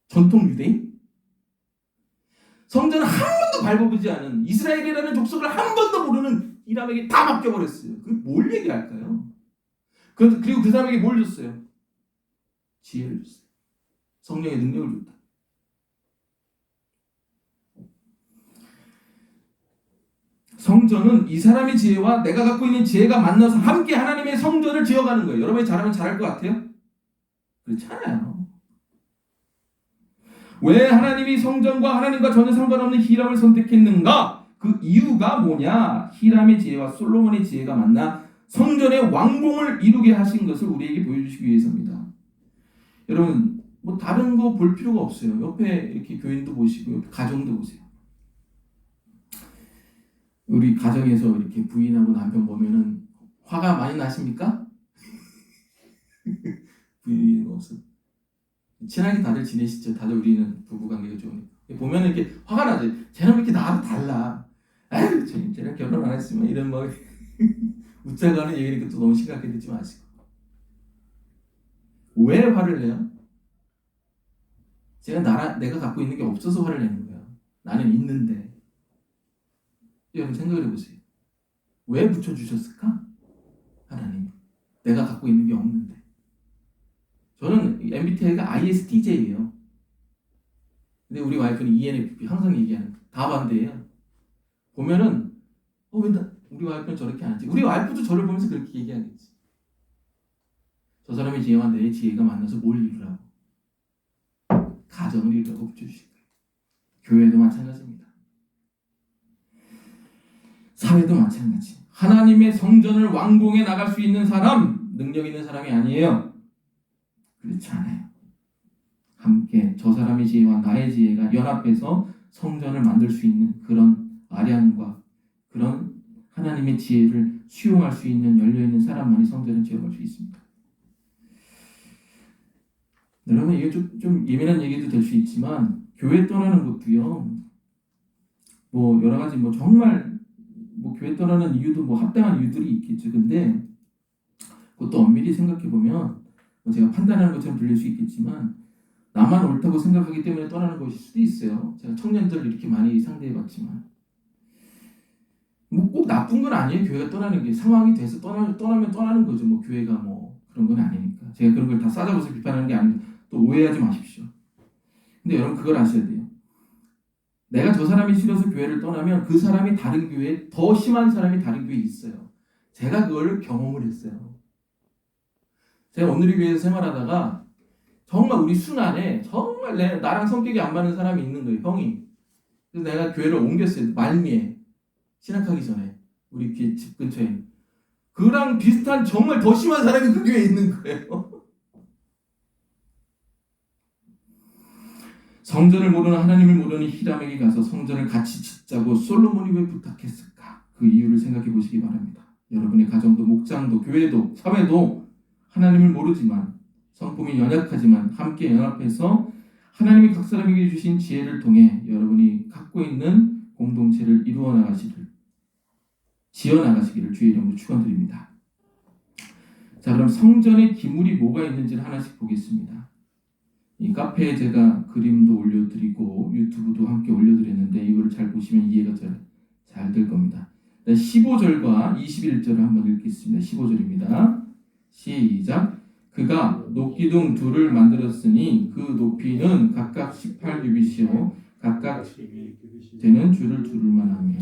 전통 유대인? 성전을 한 번도 밟아보지 않은 이스라엘이라는 족속을 한 번도 모르는 히람에게 다 맡겨버렸어요. 그게 뭘 얘기할까요? 그리고 그 사람에게 뭘 줬어요? 지혜를 줬어요. 성령의 능력을 줬다. 성전은 이 사람의 지혜와 내가 갖고 있는 지혜가 만나서 함께 하나님의 성전을 지어가는 거예요. 여러분이 잘하면 잘할 것 같아요? 그렇지 않아요. 왜 하나님이 성전과 하나님과 전혀 상관없는 히람을 선택했는가? 그 이유가 뭐냐? 히람의 지혜와 솔로몬의 지혜가 만나 성전의 왕궁을 이루게 하신 것을 우리에게 보여주시기 위해서입니다. 여러분, 뭐 다른 거 볼 필요가 없어요. 옆에 이렇게 교인도 보시고 옆에 가정도 보세요. 우리 가정에서 이렇게 부인하고 남편 보면은 화가 많이 나십니까? 부인이 없어. 친하게 다들 지내시죠. 다들 우리는 부부관계가 좋으니까. 보면은 이렇게 화가 나죠. 쟤는 왜 이렇게 나하고 달라? 아유, 쟤는 결혼 안 했으면 이런 막 웃자고 하는 얘기니까 또 너무 심각하게 듣지 마시고. 왜 화를 내요? 내가 갖고 있는 게 없어서 화를 내는 거야. 나는 있는데. 여러분 생각을 해보세요. 왜 붙여주셨을까? 하나님. 내가 갖고 있는 게 없는데. 저는 MBTI가 ISTJ예요. 근데 우리 와이프는 ENFP 항상 얘기하는 다 반대예요. 보면은 왜 우리 와이프는 저렇게 안 하지? 우리 와이프도 저를 보면서 그렇게 얘기하겠지. 저 사람의 지혜와 내 지혜가 만나서 뭘 이루라고? 가정을 이루라고 붙여주신 거예요. 교회도 마찬가지입니다. 사회도 마찬가지. 하나님의 성전을 완공해 나갈 수 있는 사람, 능력 있는 사람이 아니에요. 그렇지 않아요. 함께 저 사람의 지혜와 나의 지혜가 연합해서 성전을 만들 수 있는 그런 아량과 그런 하나님의 지혜를 수용할 수 있는 열려있는 사람만이 성전을 지어갈 수 있습니다. 여러분, 이게 좀 예민한 얘기도 될 수 있지만 교회 떠나는 것도요, 뭐 여러 가지 뭐 정말 뭐 교회 떠나는 이유도 뭐 합당한 이유들이 있겠죠. 근데 그것도 엄밀히 생각해 보면 뭐 제가 판단하는 것처럼 들릴 수 있겠지만 나만 옳다고 생각하기 때문에 떠나는 것일 수도 있어요. 제가 청년들 이렇게 많이 상대해봤지만 뭐 꼭 나쁜 건 아니에요. 교회가 떠나는 게 상황이 돼서 떠나면 떠나는 거죠. 뭐 교회가 뭐 그런 건 아니니까. 제가 그런 걸 다 싸잡아서 비판하는 게 아니고 또 오해하지 마십시오. 근데 여러분 그걸 아셔야 돼요. 내가 저 사람이 싫어서 교회를 떠나면 그 사람이 다른 교회에 더 심한 사람이 다른 교회에 있어요. 제가 그걸 경험을 했어요. 제가 오늘의 교회에서 생활하다가 정말 우리 순안에 정말 나랑 성격이 안 맞는 사람이 있는 거예요. 형이. 그래서 내가 교회를 옮겼어요. 말미에. 신학하기 전에. 우리 집 근처에. 그랑 비슷한 정말 더 심한 사람이 그 교회에 있는 거예요. 성전을 모르는 하나님을 모르는 히람에게 가서 성전을 같이 짓자고 솔로몬이 왜 부탁했을까? 그 이유를 생각해 보시기 바랍니다. 여러분의 가정도 목장도 교회도 사회도 하나님을 모르지만 성품이 연약하지만 함께 연합해서 하나님이 각 사람에게 주신 지혜를 통해 여러분이 갖고 있는 공동체를 지어나가시기를 주의 이름으로 축원드립니다. 자, 그럼 성전의 기물이 뭐가 있는지를 하나씩 보겠습니다. 이 카페에 제가 그림도 올려드리고 유튜브도 함께 올려드렸는데 이거를 잘 보시면 이해가 잘 될 겁니다. 15절과 21절을 한번 읽겠습니다. 15절입니다. 시작. 그가 녹기둥 둘을 만들었으니 그 높이는 각각 18규빗이요 각각 되는 줄을 두를만 하며.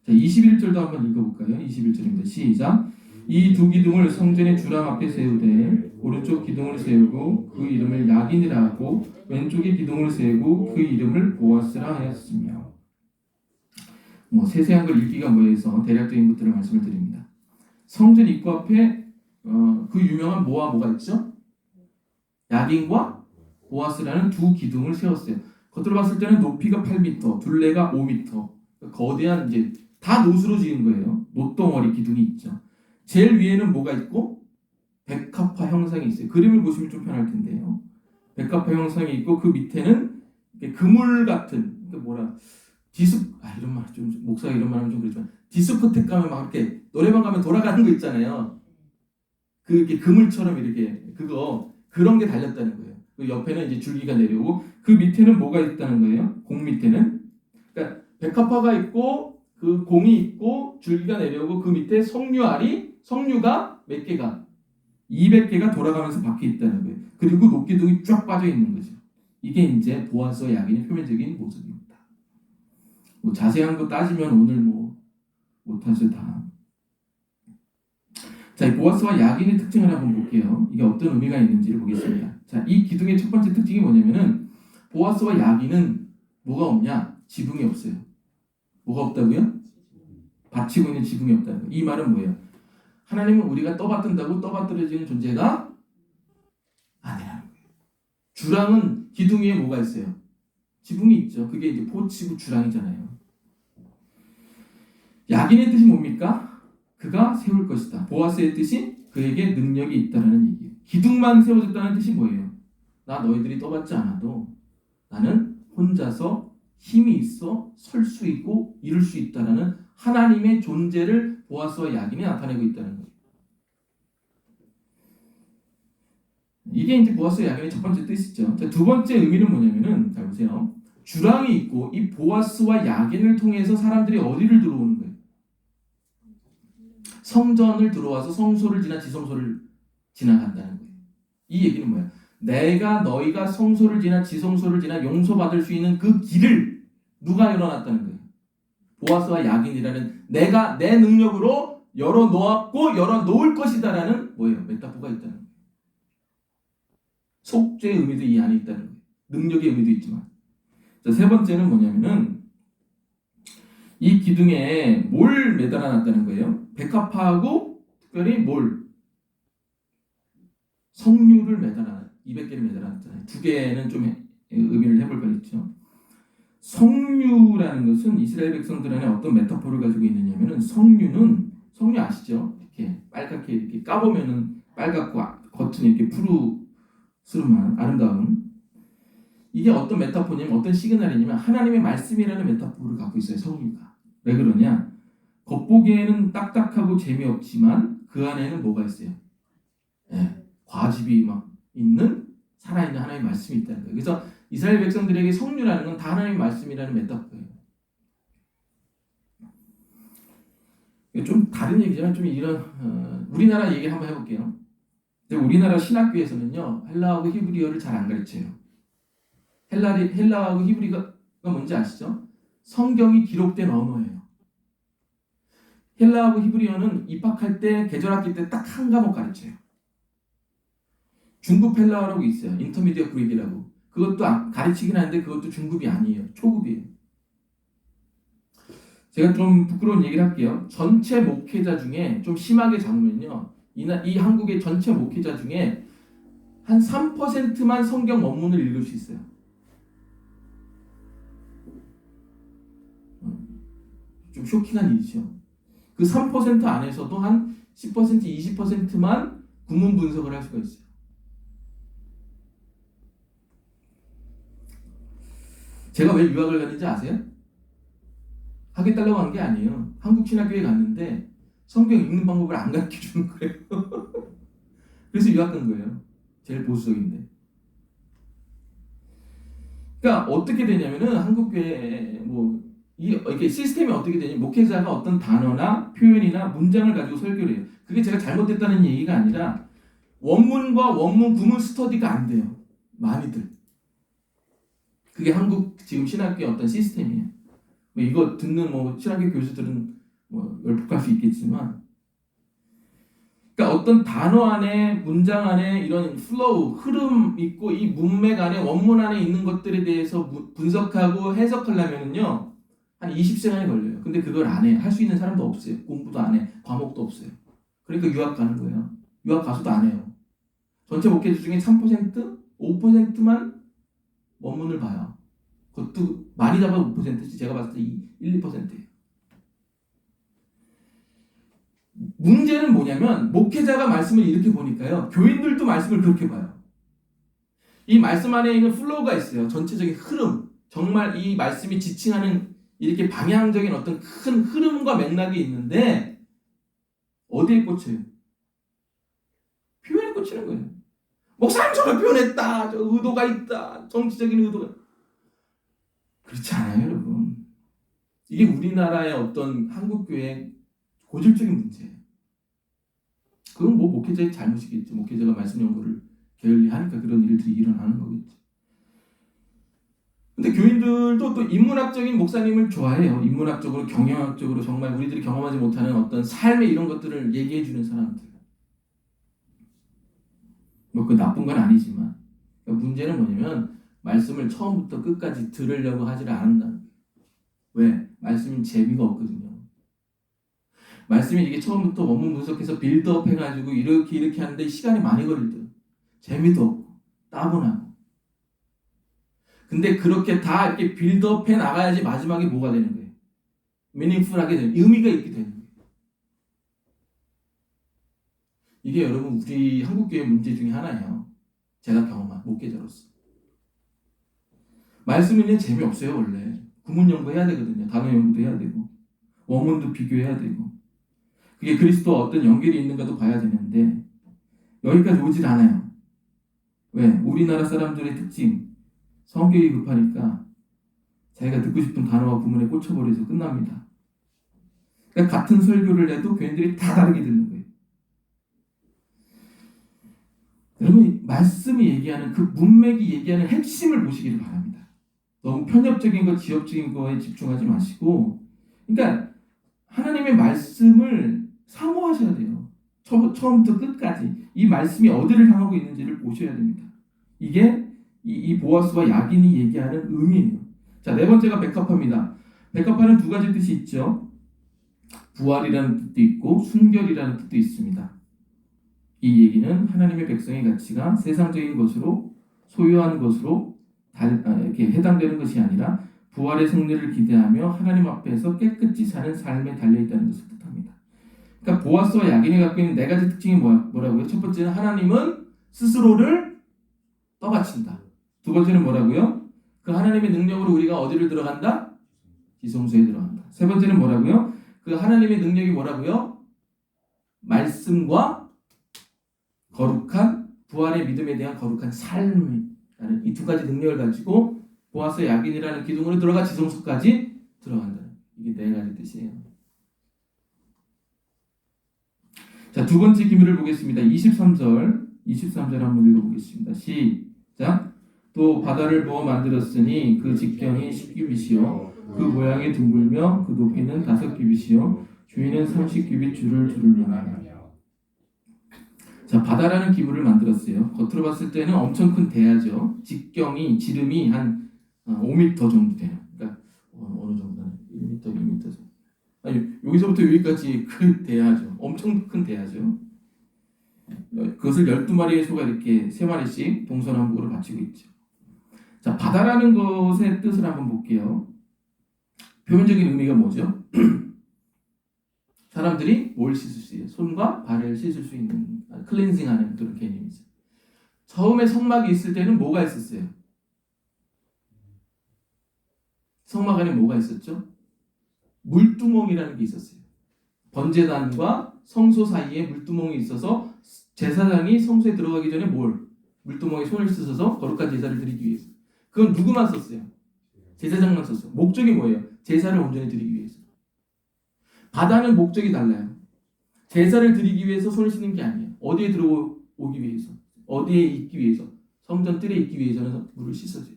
자, 21절도 한번 읽어볼까요? 21절입니다. 시작. 이 두 기둥을 성전의 주랑 앞에 세우되 오른쪽 기둥을 세우고 그 이름을 야긴이라 하고 왼쪽의 기둥을 세우고 그 이름을 보아스라 하였으며. 뭐 세세한 걸 읽기가 뭐해서 대략적인 것들을 말씀을 드립니다. 성전 입구 앞에 그 유명한 뭐가 있죠? 야긴과 보아스라는 두 기둥을 세웠어요. 겉으로 봤을 때는 높이가 8m, 둘레가 5m, 거대한 이제 다 노수로 지은 거예요. 노덩어리 기둥이 있죠. 제일 위에는 뭐가 있고 백합화 형상이 있어요. 그림을 보시면 좀 편할 텐데요. 백합화 형상이 있고 그 밑에는 그물 같은 이런 말 좀 목사가 이런 말하면 좀 그렇지만 디스코텍 가면 막 이렇게 노래방 가면 돌아가는 거 있잖아요. 그게 그물처럼 이렇게 그런 게 달렸다는 거예요. 그 옆에는 이제 줄기가 내려오고 그 밑에는 뭐가 있다는 거예요? 공 밑에는 그러니까 백합화가 있고 그 공이 있고 줄기가 내려오고 그 밑에 석류가 몇 개가 200개가 돌아가면서 박혀 있다는 거예요. 그리고 녹기둥이 쫙 빠져 있는 거죠. 이게 이제 보아스와 야긴의 표면적인 모습입니다. 뭐 자세한 거 따지면 오늘 뭐 못하죠 다. 자, 이 보아스와 야긴의 특징을 한번 볼게요. 이게 어떤 의미가 있는지를 보겠습니다. 자, 이 기둥의 첫 번째 특징이 뭐냐면은 보아스와 야긴은 뭐가 없냐? 지붕이 없어요. 뭐가 없다고요? 받치고 있는 지붕이 없다는 거예요. 이 말은 뭐예요? 하나님은 우리가 떠받든다고 떠받들어지는 존재가 아니라는 거예요. 주랑은 기둥 위에 뭐가 있어요? 지붕이 있죠. 그게 이제 포치고 주랑이잖아요. 야긴의 뜻이 뭡니까? 그가 세울 것이다. 보아스의 뜻이 그에게 능력이 있다는 얘기예요. 기둥만 세워졌다는 뜻이 뭐예요? 나 너희들이 떠받지 않아도 나는 혼자서 힘이 있어 설 수 있고 이룰 수 있다라는 하나님의 존재를 보아스와 야긴이 나타내고 있다는 거예요. 이게 이제 보아스와 야긴의 첫 번째 뜻이죠. 자, 두 번째 의미는 뭐냐면은 잘 보세요. 주랑이 있고 이 보아스와 야긴을 통해서 사람들이 어디를 들어오는 거예요? 성전을 들어와서 성소를 지나 지성소를 지나간다는 거예요. 이 얘기는 뭐야? 너희가 성소를 지나 지성소를 지나 용서받을 수 있는 그 길을 누가 열어놨다는 거예요? 보아스와 야긴이라는 내가 내 능력으로 열어놓았고 열어놓을 것이다라는 뭐예요? 메타포가 있다는 거예요. 속죄의 의미도 이 안에 있다는 거예요. 능력의 의미도 있지만. 자, 세 번째는 뭐냐면은 이 기둥에 뭘 매달아놨다는 거예요? 백합화하고 특별히 석류를 200개를 매달아놨잖아요. 두 개는 좀 의미를 해볼 거 있죠. 석류라는 것은 이스라엘 백성들 안에 어떤 메타포를 가지고 있느냐면은 석류 아시죠? 이렇게 빨갛게 이렇게 까보면은 빨갛고 겉은 이렇게 푸르스름한 아름다운 이게 어떤 메타포냐면 어떤 시그널이냐면 하나님의 말씀이라는 메타포를 갖고 있어요. 석류가. 왜 그러냐? 겉보기에는 딱딱하고 재미없지만 그 안에는 뭐가 있어요? 과즙이 막 있는 살아있는 하나님의 말씀이 있다는 거예요. 그래서 이스라엘 백성들에게 석류라는 건 다 하나님의 말씀이라는 메타포예요. 좀 다른 얘기지만 좀 이런 우리나라 얘기 한번 해볼게요. 우리나라 신학교에서는요 헬라어하고 히브리어를 잘 안 가르쳐요. 헬라어하고 히브리어가 뭔지 아시죠? 성경이 기록된 언어예요. 헬라어하고 히브리어는 입학할 때 계절학기 때 딱 한 과목 가르쳐요. 중급 헬라어라고 있어요. 인터미디어 그릭이라고. 그것도 가르치긴 하는데 그것도 중급이 아니에요. 초급이에요. 제가 좀 부끄러운 얘기를 할게요. 전체 목회자 중에 좀 심하게 잡으면요. 이 한국의 전체 목회자 중에 한 3%만 성경 원문을 읽을 수 있어요. 좀 쇼킹한 일이죠. 그 3% 안에서도 한 10%, 20%만 구문 분석을 할 수가 있어요. 제가 왜 유학을 갔는지 아세요? 하겠다고 한 게 아니에요. 한국 신학교에 갔는데 성경 읽는 방법을 안 가르쳐 주는 거예요. 그래서 유학 간 거예요. 제일 보수적인데. 그러니까 어떻게 되냐면은 한국교회 이게 시스템이 어떻게 되냐면 목회자가 어떤 단어나 표현이나 문장을 가지고 설교를 해요. 그게 제가 잘못됐다는 얘기가 아니라 원문과 원문 구문 스터디가 안 돼요. 많이들. 그게 한국 지금 신학교의 어떤 시스템이에요. 뭐 이거 듣는 뭐 신학교 교수들은 뭐 열폭할 수 있겠지만, 그러니까 어떤 단어 안에, 문장 안에 이런 플로우, 흐름 있고 이 문맥 안에, 원문 안에 있는 것들에 대해서 분석하고 해석하려면은요 한 20시간이 걸려요. 근데 그걸 안 해. 할 수 있는 사람도 없어요. 공부도 안 해. 과목도 없어요. 그러니까 유학 가는 거예요. 유학 가서도 안 해요. 전체 목회자 중에 3%, 5%만 원문을 봐요. 그것도 많이 잡아 5%지 제가 봤을 때 1, 2%예요. 문제는 뭐냐면 목회자가 말씀을 이렇게 보니까요. 교인들도 말씀을 그렇게 봐요. 이 말씀 안에 있는 플로우가 있어요. 전체적인 흐름. 정말 이 말씀이 지칭하는 이렇게 방향적인 어떤 큰 흐름과 맥락이 있는데 어디에 꽂혀요? 표현에 꽂히는 거예요. 목사님 저를 표현했다. 저 의도가 있다. 정치적인 의도가. 그렇지 않아요, 여러분. 이게 우리나라의 어떤 한국교회의 고질적인 문제예요. 그건 뭐 목회자의 잘못이겠죠. 목회자가 말씀 연구를 게을리하니까 그런 일들이 일어나는 거겠죠. 근데 교인들도 또 인문학적인 목사님을 좋아해요. 인문학적으로, 경영학적으로 정말 우리들이 경험하지 못하는 어떤 삶의 이런 것들을 얘기해 주는 사람들. 뭐 그 나쁜 건 아니지만 그러니까 문제는 뭐냐면 말씀을 처음부터 끝까지 들으려고 하지를 않는다는 거예요. 왜? 말씀이 재미가 없거든요. 말씀이 이게 처음부터 원문 분석해서 빌드업 해가지고 이렇게 하는데 시간이 많이 걸리더라고요. 재미도 없고 따분하고. 근데 그렇게 다 이렇게 빌드업 해 나가야지 마지막에 뭐가 되는 거예요? 미닝풀하게 되는, 의미가 있게 되는 거예요. 이게 여러분 우리 한국교회 문제 중에 하나예요. 제가 경험한 목회자로서. 말씀이 재미없어요 원래. 구문 연구해야 되거든요. 단어 연구도 해야 되고 원문도 비교해야 되고 그게 그리스도와 어떤 연결이 있는가도 봐야 되는데 여기까지 오질 않아요. 왜? 우리나라 사람들의 특징 성격이 급하니까 자기가 듣고 싶은 단어와 구문에 꽂혀버려서 끝납니다. 그러니까 같은 설교를 해도 교인들이 다 다르게 듣는 거예요. 여러분 말씀이 얘기하는 그 문맥이 얘기하는 핵심을 보시기를 바랍니다. 너무 편협적인 것, 지엽적인 거에 집중하지 마시고 그러니까 하나님의 말씀을 사모하셔야 돼요. 처음부터 끝까지 이 말씀이 어디를 향하고 있는지를 보셔야 됩니다. 이게 이 보아스와 야긴이 얘기하는 의미예요. 자, 네 번째가 백합화입니다. 백합화는 두 가지 뜻이 있죠. 부활이라는 뜻도 있고 순결이라는 뜻도 있습니다. 이 얘기는 하나님의 백성의 가치가 세상적인 것으로 소유한 것으로 이렇게 해당되는 것이 아니라 부활의 승리를 기대하며 하나님 앞에서 깨끗이 사는 삶에 달려있다는 것을 뜻합니다. 그러니까 보아스와 야긴이 갖고 있는 네 가지 특징이 뭐라고요? 첫 번째는 하나님은 스스로를 떠받친다. 두 번째는 뭐라고요? 그 하나님의 능력으로 우리가 어디를 들어간다? 지성소에 들어간다. 세 번째는 뭐라고요? 그 하나님의 능력이 뭐라고요? 말씀과 거룩한 부활의 믿음에 대한 거룩한 삶이라는 이 두 가지 능력을 가지고 보아스 야긴이라는 기둥으로 들어가 지성소까지 들어간다. 이게 네 가지 뜻이에요. 자, 두 번째 기밀을 보겠습니다. 23절 한번 읽어보겠습니다. 시작. 또 바다를 부어 만들었으니 그 직경이 10규빗이요 그 모양이 둥글며 그 높이는 5규빗이요 주위는 30규빗 줄을 두르며. 자, 바다라는 기물을 만들었어요. 겉으로 봤을 때는 엄청 큰 대야죠. 직경이 지름이 한 5m 정도 돼요. 그러니까 어느 정도는 1m, 2m 정도. 아니 여기서부터 여기까지 큰 대야죠. 엄청 큰 대야죠. 그것을 12마리의 소가 이렇게 3마리씩 동서남북으로 받치고 있죠. 자, 바다라는 것의 뜻을 한번 볼게요. 표면적인 의미가 뭐죠? 사람들이 뭘 씻을 수 있어요? 손과 발을 씻을 수 있는 클렌징하는 그런 개념이죠. 처음에 성막이 있을 때는 뭐가 있었어요? 성막 안에 뭐가 있었죠? 물두멍이라는 게 있었어요. 번제단과 성소 사이에 물두멍이 있어서 제사장이 성소에 들어가기 전에 물두멍에 손을 씻어서 거룩한 제사를 드리기 위해서. 그건 누구만 썼어요? 제사장만 썼어요. 목적이 뭐예요? 제사를 온전히 드리기 위해서. 바다는 목적이 달라요. 제사를 드리기 위해서 손을 씻는 게 아니에요. 어디에 들어오기 위해서, 어디에 있기 위해서, 성전 뜰에 있기 위해서는 물을 씻어줘요.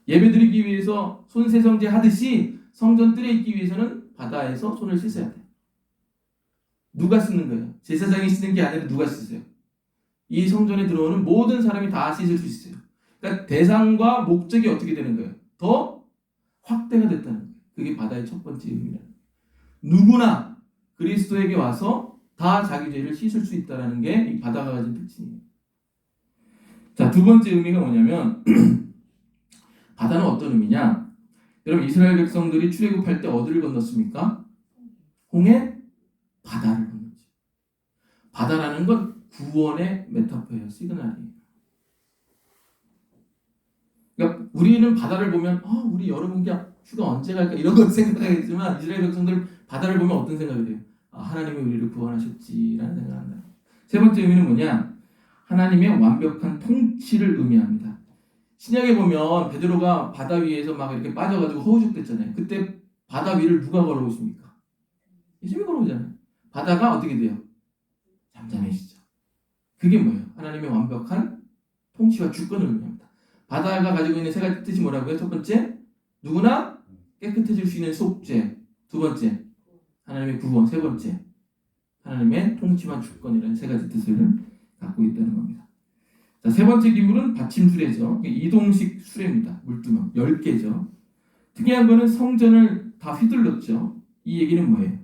예배드리기 위해서 손세정제 하듯이 성전 뜰에 있기 위해서는 바다에서 손을 씻어야 돼요. 누가 씻는 거예요? 제사장이 씻는 게 아니라 누가 씻어요? 이 성전에 들어오는 모든 사람이 다 씻을 수 있어요. 그러니까 대상과 목적이 어떻게 되는 거예요? 더 확대가 됐다는 거예요. 그게 바다의 첫 번째 의미예요. 누구나 그리스도에게 와서 다 자기 죄를 씻을 수 있다는 게 이 바다가 가진 특징이에요. 자, 두 번째 의미가 뭐냐면 바다는 어떤 의미냐? 여러분 이스라엘 백성들이 출애굽할 때 어디를 건넜습니까? 홍해 바다를 건넜죠. 바다라는 건 구원의 메타포예요. 시그널이에요. 그러니까 우리는 바다를 보면 우리 여름 휴가 언제 갈까 이런 걸 생각하겠지만 이스라엘 백성들 바다를 보면 어떤 생각이 돼요? 하나님이 우리를 구원하셨지라는 생각을 한다. 세 번째 의미는 뭐냐? 하나님의 완벽한 통치를 의미합니다. 신약에 보면 베드로가 바다 위에서 막 이렇게 빠져가지고 허우적댔잖아요. 그때 바다 위를 누가 걸어오십니까? 예수님이 걸어오잖아요. 바다가 어떻게 돼요? 잠잠해지죠. 그게 뭐예요? 하나님의 완벽한 통치와 주권을 의미합니다. 바다가 가지고 있는 세 가지 뜻이 뭐라고요? 첫 번째, 누구나 깨끗해질 수 있는 속죄. 두 번째, 하나님의 구원. 세 번째, 하나님의 통치와 주권이라는 세 가지 뜻을 갖고 있다는 겁니다. 자, 세 번째 기물은 받침 수레죠. 이동식 수레입니다. 물두멍 10개죠. 특이한 거는 성전을 다 휘둘렀죠. 이 얘기는 뭐예요?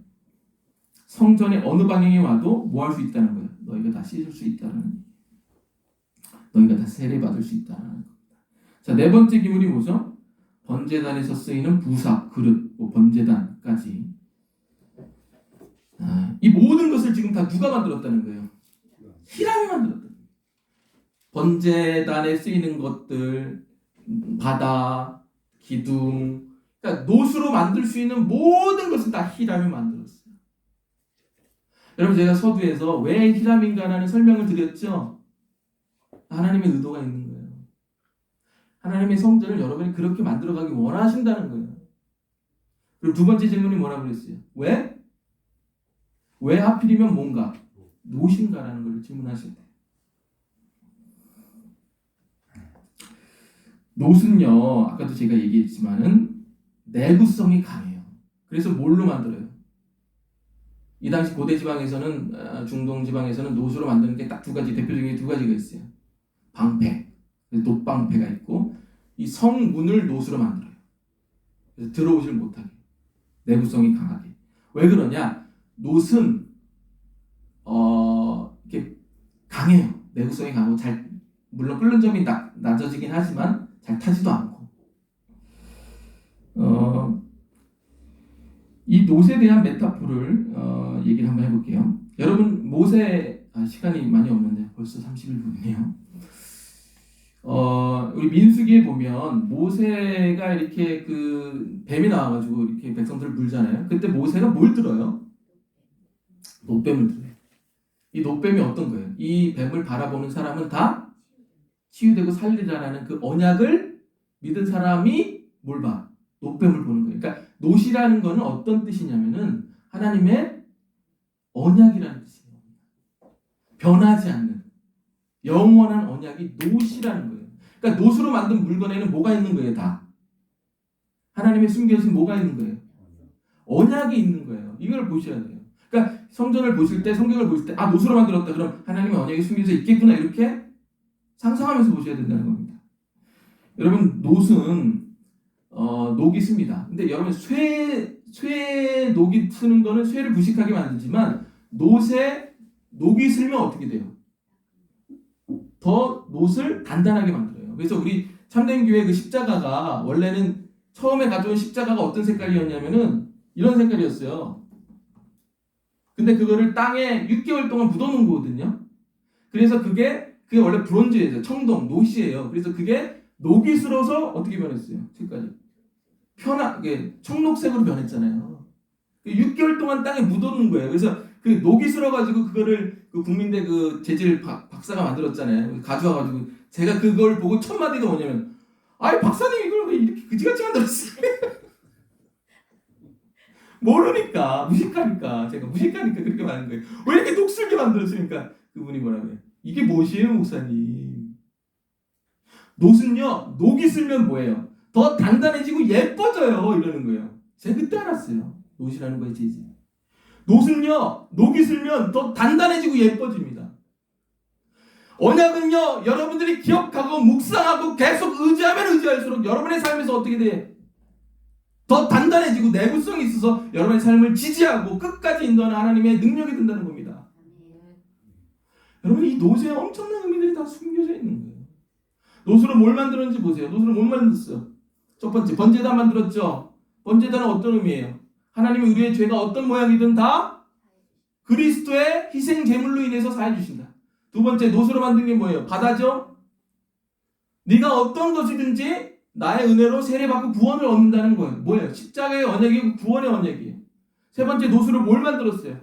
성전의 어느 방향에 와도 뭐 할 수 있다는 거예요. 너희가 다 씻을 수 있다는, 너희가 다 세례받을 수 있다는 겁니다. 자, 네 번째 기물이 뭐죠? 번제단에서 쓰이는 부사, 그릇, 번제단까지. 이 모든 것을 지금 다 누가 만들었다는 거예요? 히람이 만들었다는 거예요. 번제단에 쓰이는 것들, 바다, 기둥, 그러니까 노수로 만들 수 있는 모든 것은 다 히람이 만들었어요. 여러분 제가 서두에서 왜 히람인가라는 설명을 드렸죠? 하나님의 의도가 있는 거예요. 하나님의 성전을 여러분이 그렇게 만들어가기 원하신다는 거예요. 그리고 두 번째 질문이 뭐라고 그랬어요? 왜? 왜 하필이면 뭔가? 무엇인가라는 걸 질문하실 때. 노은요, 아까도 제가 얘기했지만은 내구성이 강해요. 그래서 뭘로 만들어요? 이 당시 고대 지방에서는, 중동 지방에서는 노수로 만드는 게 딱 두 가지, 대표적인 두 가지가 있어요. 방패, 놋방패가 있고, 이 성문을 노수로 만들어요. 그래서 들어오질 못하게, 내구성이 강하게. 왜 그러냐? 놋은 이렇게 강해요. 내구성이 강하고 물론 끓는 점이 낮아지긴 하지만 잘 타지도 않고. 이 놋에 대한 메타포를 얘기를 한번 해볼게요. 여러분 모세, 시간이 많이 없는데 벌써 31분이네요. 우리 민수기에 보면 모세가 이렇게 그 뱀이 나와가지고 이렇게 백성들을 물잖아요. 그때 모세가 뭘 들어요? 놋뱀을 들어요. 이 놋뱀이 어떤 거예요? 이 뱀을 바라보는 사람은 다 치유되고 살리라는 그 언약을 믿은 사람이 뭘 봐? 놋뱀을 보는 거예요. 그러니까 놋이라는 거는 어떤 뜻이냐면은 하나님의 언약이라는 뜻이에요. 변하지 않는 영원한 언약이 놋이라는 거예요. 그러니까 놋으로 만든 물건에는 뭐가 있는 거예요? 다 하나님의 숨겨진 뭐가 있는 거예요? 언약이 있는 거예요. 이걸 보셔야 돼요. 그러니까 성전을 보실 때, 성경을 보실 때, 놋으로 만들었다. 그럼 하나님의 언약이 숨겨져 있겠구나. 이렇게 상상하면서 보셔야 된다는 겁니다. 여러분, 놋은 녹이 씁니다. 근데 여러분, 쇠 녹이 쓰는 거는 쇠를 부식하게 만들지만 녹이 쓸면 어떻게 돼요? 더 놋을 단단하게 만들어요. 그래서 우리 참된교회 그 십자가가 원래는 처음에 가져온 십자가가 어떤 색깔이었냐면은 이런 색깔이었어요. 근데 그거를 땅에 6개월 동안 묻어놓은 거거든요. 그래서 그게 원래 브론즈예요. 청동, 놋이에요. 그래서 그게 녹이 슬어서 어떻게 변했어요? 색깔이 편하게 청록색으로 변했잖아요. 6개월 동안 땅에 묻어놓은 거예요. 그래서 그 녹이 슬어가지고 그거를 그 국민대 그 재질 박사가 만들었잖아요. 가져와가지고 제가 그걸 보고 첫 마디가 뭐냐면, 아이 박사님 이걸 왜 이렇게 그지같이 만들었어요? 모르니까 무식하니까 제가 무식하니까 그렇게 말하는 거예요. 왜 이렇게 녹슬게 만들었으니까 그분이 뭐라고 해요? 이게 무엇이에요 목사님? 놋은요, 녹이 슬면 뭐예요? 더 단단해지고 예뻐져요. 이러는 거예요. 제가 그때 알았어요. 노시라는 거의 재질. 노는요, 녹이 슬면 더 단단해지고 예뻐집니다. 언약은요, 여러분들이 기억하고 묵상하고 계속 의지하면 의지할수록 여러분의 삶에서 어떻게 돼? 더 단단해지고 내구성이 있어서 여러분의 삶을 지지하고 끝까지 인도하는 하나님의 능력이 된다는 겁니다. 여러분, 이 노수에 엄청난 의미들이 다 숨겨져 있는 거예요. 노수로 뭘 만들었는지 보세요. 노수로 뭘 만들었어요? 첫 번째, 번제단 만들었죠. 번제단은 어떤 의미예요? 하나님이 우리의 죄가 어떤 모양이든 다 그리스도의 희생 제물로 인해서 사해 주신다. 두 번째, 노수로 만든 게 뭐예요? 바다죠. 네가 어떤 것이든지 나의 은혜로 세례받고 구원을 얻는다는 거예요. 뭐예요? 십자가의 언약이고 구원의 언약이에요. 세 번째, 노수로 뭘 만들었어요?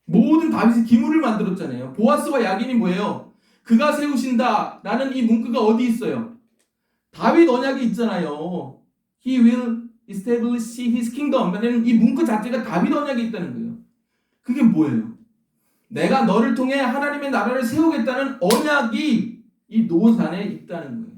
모든 다윗의 기물을 만들었잖아요. 보아스와 야긴이 뭐예요? 그가 세우신다라는 이 문구가 어디 있어요? 다윗 언약이 있잖아요. He will establish his kingdom. 라는 이 문구 자체가 다윗 언약이 있다는 거예요. 그게 뭐예요? 내가 너를 통해 하나님의 나라를 세우겠다는 언약이 이 노산에 있다는 거예요.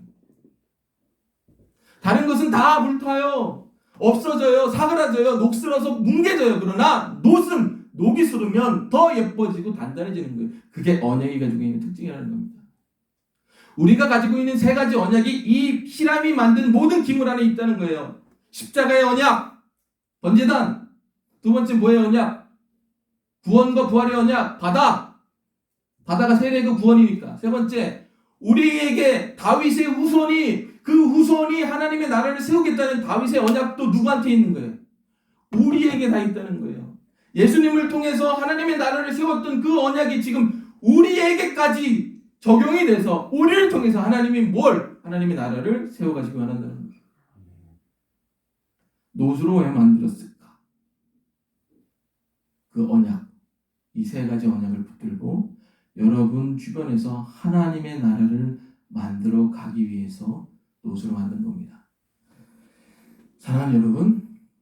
다른 것은 다 불타요. 없어져요. 사그라져요. 녹슬어서 뭉개져요. 그러나 노은 녹이 슬으면 더 예뻐지고 단단해지는 거예요. 그게 언약이 가지고 있는 특징이라는 겁니다. 우리가 가지고 있는 세 가지 언약이 이 히람이 만든 모든 기물 안에 있다는 거예요. 십자가의 언약, 번제단. 두 번째 뭐의 언약? 구원과 부활의 언약, 바다가 세례가 구원이니까. 세 번째, 우리에게 다윗의 후손이 그 후손이 하나님의 나라를 세우겠다는 다윗의 언약도 누구한테 있는 거예요? 우리에게 다 있다는 거예요. 예수님을 통해서 하나님의 나라를 세웠던 그 언약이 지금 우리에게까지 적용이 돼서 우리를 통해서 하나님이 하나님의 나라를 세워가지고 한다는 거예요. 노수로 왜 만들었을까? 그 언약, 이 세 가지 언약을 붙들고 여러분 주변에서 하나님의 나라를 만들어 가기 위해서 노수로 만든 겁니다. 사랑하는 여러분,